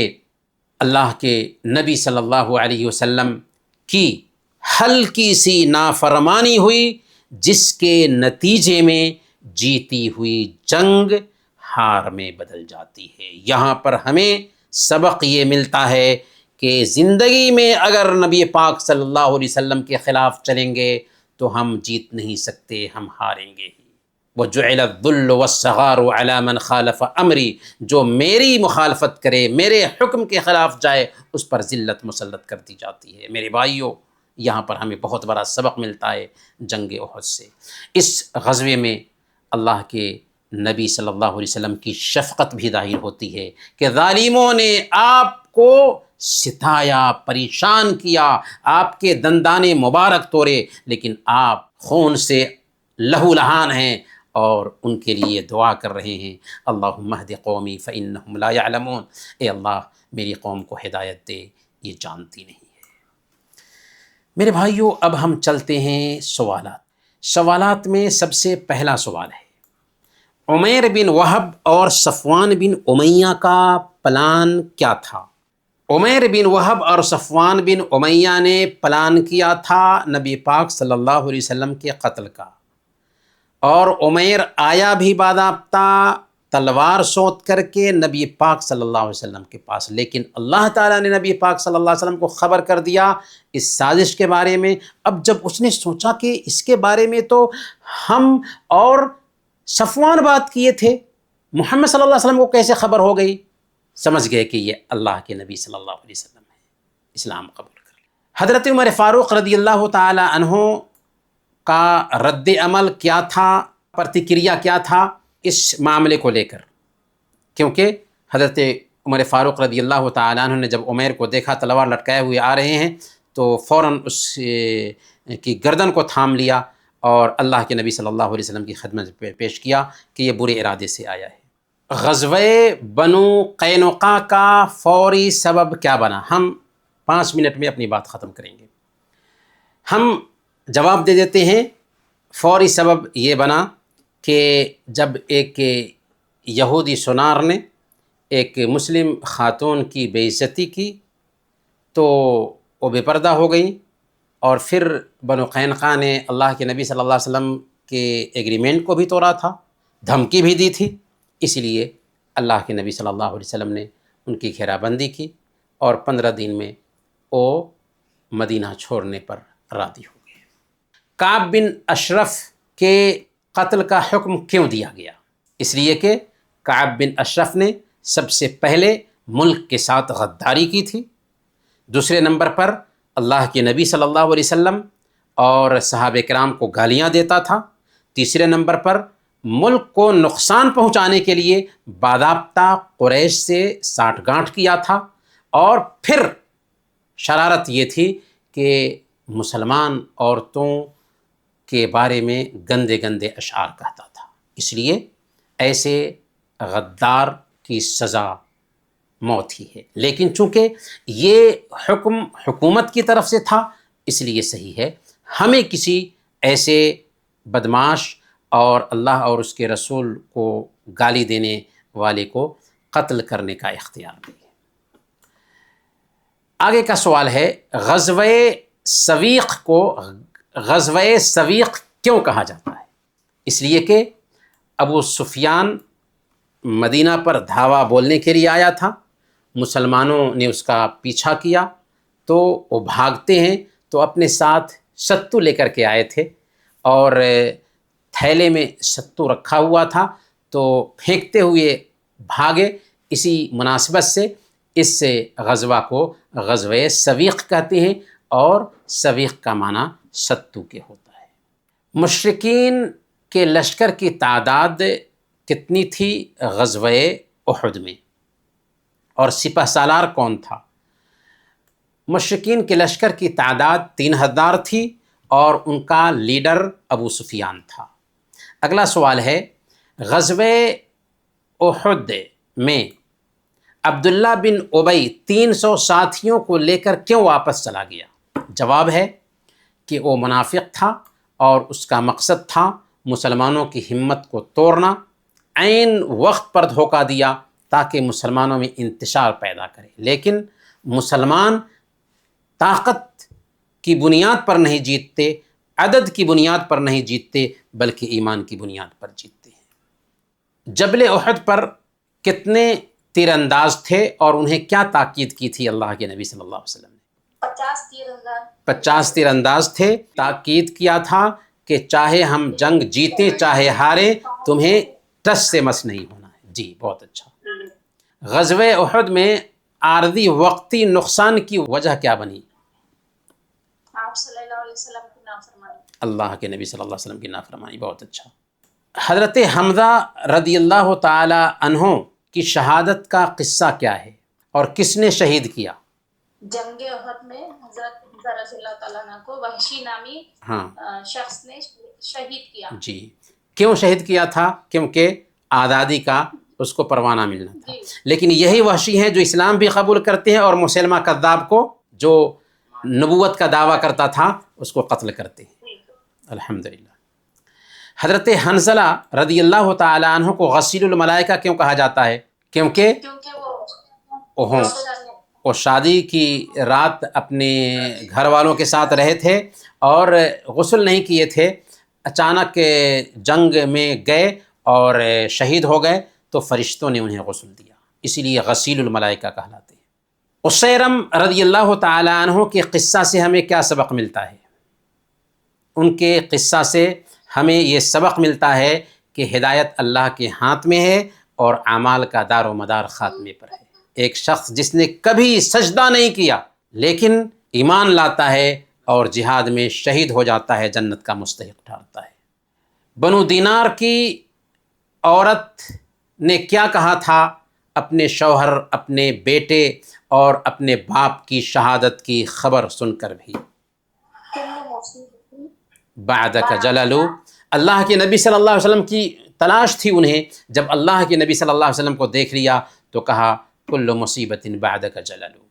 اللہ کے نبی صلی اللہ علیہ وسلم کی ہلکی سی نافرمانی ہوئی جس کے نتیجے میں جیتی ہوئی جنگ ہار میں بدل جاتی ہے۔ یہاں پر ہمیں سبق یہ ملتا ہے کہ زندگی میں اگر نبی پاک صلی اللہ علیہ وسلم کے خلاف چلیں گے تو ہم جیت نہیں سکتے، ہم ہاریں گے ہی۔ وَجُعِلَ الذُّلُّ وَالصَّغَارُ عَلَى مَنْ خَالَفَ أَمْرِي، جو میری مخالفت کرے، میرے حکم کے خلاف جائے، اس پر ذلت مسلط کر دی جاتی ہے۔ میرے بھائیوں، یہاں پر ہمیں بہت بڑا سبق ملتا ہے جنگ احد سے۔ اس غزوے میں اللہ کے نبی صلی اللہ علیہ وسلم کی شفقت بھی ظاہر ہوتی ہے کہ ظالموں نے آپ کو ستایا، پریشان کیا، آپ کے دندانے مبارک توڑے، لیکن آپ خون سے لہو لہان ہیں اور ان کے لیے دعا کر رہے ہیں اللہم اہد قومی فإنہم لا یعلمون، اے اللہ میری قوم کو ہدایت دے، یہ جانتی نہیں ہے۔ میرے بھائیوں، اب ہم چلتے ہیں سوالات میں سب سے پہلا سوال ہے عمیر بن وہب اور صفوان بن امیہ کا پلان کیا تھا؟ عمیر بن وہب اور صفوان بن امیہ نے پلان کیا تھا نبی پاک صلی اللہ علیہ وسلم کے قتل کا، اور عمیر آیا بھی باضابطہ تلوار سونت کر کے نبی پاک صلی اللہ علیہ وسلم کے پاس، لیکن اللہ تعالیٰ نے نبی پاک صلی اللہ علیہ وسلم کو خبر کر دیا اس سازش کے بارے میں۔ اب جب اس نے سوچا کہ اس کے بارے میں تو ہم اور صفوان بات کیے تھے، محمد صلی اللہ علیہ وسلم کو کیسے خبر ہو گئی؟ سمجھ گئے کہ یہ اللہ کے نبی صلی اللہ علیہ وسلم ہے، اسلام قبول کر لیا۔ حضرت عمر فاروق رضی اللہ تعالی عنہ کا رد عمل کیا تھا، پرتکریا کیا تھا اس معاملے کو لے کر؟ کیونکہ حضرت عمر فاروق رضی اللہ تعالی عنہ نے جب عمیر کو دیکھا تلوار لٹکائے ہوئے آ رہے ہیں تو فوراً اس کی گردن کو تھام لیا اور اللہ کے نبی صلی اللہ علیہ وسلم کی خدمت پیش کیا کہ یہ برے ارادے سے آیا ہے۔ غزوہ بنو قینقاع کا فوری سبب کیا بنا؟ ہم 5 منٹ میں اپنی بات ختم کریں گے۔ ہم جواب دے دیتے ہیں۔ فوری سبب یہ بنا کہ جب ایک یہودی سونار نے ایک مسلم خاتون کی بے عزتی کی تو وہ بے پردہ ہو گئیں، اور پھر بنو قینقاع نے اللہ کے نبی صلی اللہ علیہ وسلم کے ایگریمنٹ کو بھی توڑا تھا، دھمکی بھی دی تھی، اس لیے اللہ کے نبی صلی اللہ علیہ وسلم نے ان کی گھیرا بندی کی اور 15 دن میں وہ مدینہ چھوڑنے پر راضی ہو گئے۔ کعب بن اشرف کے قتل کا حکم کیوں دیا گیا؟ اس لیے کہ کعب بن اشرف نے سب سے پہلے ملک کے ساتھ غداری کی تھی، دوسرے نمبر پر اللہ کے نبی صلی اللہ علیہ وسلم اور صحابہ کرام کو گالیاں دیتا تھا، تیسرے نمبر پر ملک کو نقصان پہنچانے کے لیے باضابطہ قریش سے ساٹھ گانٹھ کیا تھا، اور پھر شرارت یہ تھی کہ مسلمان عورتوں کے بارے میں گندے گندے اشعار کہتا تھا۔ اس لیے ایسے غدار کی سزا موت ہی ہے، لیکن چونکہ یہ حکم حکومت کی طرف سے تھا اس لیے صحیح ہے۔ ہمیں کسی ایسے بدمعاش اور اللہ اور اس کے رسول کو گالی دینے والے کو قتل کرنے کا اختیار نہیں ہے۔ آگے کا سوال ہے، غزوہ سویق کو غزوہ سویق کیوں کہا جاتا ہے؟ اس لیے کہ ابو سفیان مدینہ پر دھاوا بولنے کے لیے آیا تھا، مسلمانوں نے اس کا پیچھا کیا تو وہ بھاگتے ہیں تو اپنے ساتھ ستو لے کر کے آئے تھے، اور تھیلے میں ستو رکھا ہوا تھا تو پھینکتے ہوئے بھاگے۔ اسی مناسبت سے اس غزوہ کو غزوہ سویق کہتے ہیں، اور سویق کا معنی ستو کے ہوتا ہے۔ مشرکین کے لشکر کی تعداد کتنی تھی غزوہ احد میں، اور سپہ سالار کون تھا؟ مشرکین کے لشکر کی تعداد 3000 تھی اور ان کا لیڈر ابو سفیان تھا۔ اگلا سوال ہے، غزوہ احد میں عبداللہ بن ابی 300 ساتھیوں کو لے کر کیوں واپس چلا گیا؟ جواب ہے کہ وہ منافق تھا اور اس کا مقصد تھا مسلمانوں کی ہمت کو توڑنا، عین وقت پر دھوکہ دیا تاکہ مسلمانوں میں انتشار پیدا کرے، لیکن مسلمان طاقت کی بنیاد پر نہیں جیتتے، عدد کی بنیاد پر نہیں جیتتے، بلکہ ایمان کی بنیاد پر جیتتے ہیں۔ جبل احد پر کتنے تیر انداز تھے اور انہیں کیا تاکید کی تھی اللہ کے نبی صلی اللہ علیہ وسلم نے؟ 50 تیر انداز تھے۔ تاکید کیا تھا کہ چاہے ہم جنگ جیتیں چاہے ہاریں، تمہیں ٹس سے مس نہیں ہونا ہے۔ جی بہت اچھا۔ غزوہ احد میں عارضی وقتی نقصان کی وجہ کیا بنی؟ آپ صلی اللہ علیہ وسلم کی نافرمانی، اللہ کے نبی صلی اللہ علیہ وسلم کی نافرمانی۔ بہت اچھا۔ حضرت حمزہ رضی اللہ تعالی عنہ کی شہادت کا قصہ کیا ہے اور کس نے شہید کیا؟ جنگ احد میں حضرت حمزہ رضی اللہ تعالیٰ عنہ کو وحشی نامی شخص نے شہید کیا۔ جی، کیوں شہید کیا تھا؟ کیونکہ آزادی کا اس کو پروانہ ملنا تھا۔ لیکن یہی وحشی ہیں جو اسلام بھی قبول کرتے ہیں اور مسلمہ کذاب کو جو نبوت کا دعویٰ کرتا تھا اس کو قتل کرتے ہیں۔ الحمدللہ۔ حضرت حنظلہ رضی اللہ تعالی عنہ کو غسیل الملائکہ کیوں کہا جاتا ہے؟ کیونکہ وہ شادی کی رات اپنے گھر والوں کے ساتھ رہے تھے اور غسل نہیں کیے تھے، اچانک جنگ میں گئے اور شہید ہو گئے تو فرشتوں نے انہیں غسل دیا، اسی لیے غسیل الملائکہ کہلاتے ہیں۔ اسیرم رضی اللہ تعالی عنہ کے قصہ سے ہمیں کیا سبق ملتا ہے؟ ان کے قصہ سے ہمیں یہ سبق ملتا ہے کہ ہدایت اللہ کے ہاتھ میں ہے اور اعمال کا دار و مدار خاتمے پر ہے۔ ایک شخص جس نے کبھی سجدہ نہیں کیا لیکن ایمان لاتا ہے اور جہاد میں شہید ہو جاتا ہے، جنت کا مستحق ٹھہرتا ہے۔ بنو دینار کی عورت نے کیا کہا تھا اپنے شوہر، اپنے بیٹے اور اپنے باپ کی شہادت کی خبر سن کر بھی؟ بعدک جللو، اللہ کے نبی صلی اللہ علیہ وسلم کی تلاش تھی انہیں، جب اللہ کے نبی صلی اللہ علیہ وسلم کو دیکھ لیا تو کہا کل مصیبت بعدک جللو،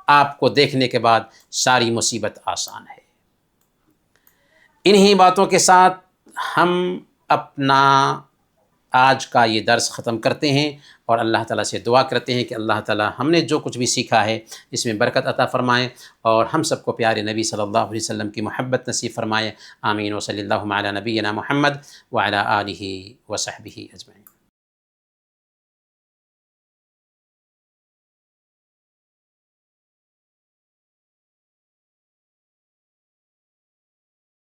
آپ کو دیکھنے کے بعد ساری مصیبت آسان ہے۔ انہی باتوں کے ساتھ ہم اپنا آج کا یہ درس ختم کرتے ہیں اور اللہ تعالیٰ سے دعا کرتے ہیں کہ اللہ تعالیٰ ہم نے جو کچھ بھی سیکھا ہے اس میں برکت عطا فرمائے اور ہم سب کو پیارے نبی صلی اللہ علیہ وسلم کی محبت نصیب فرمائے۔ آمین و صلی اللہ علی نبینا محمد وعلی آلہ وصحبہ اجمعین۔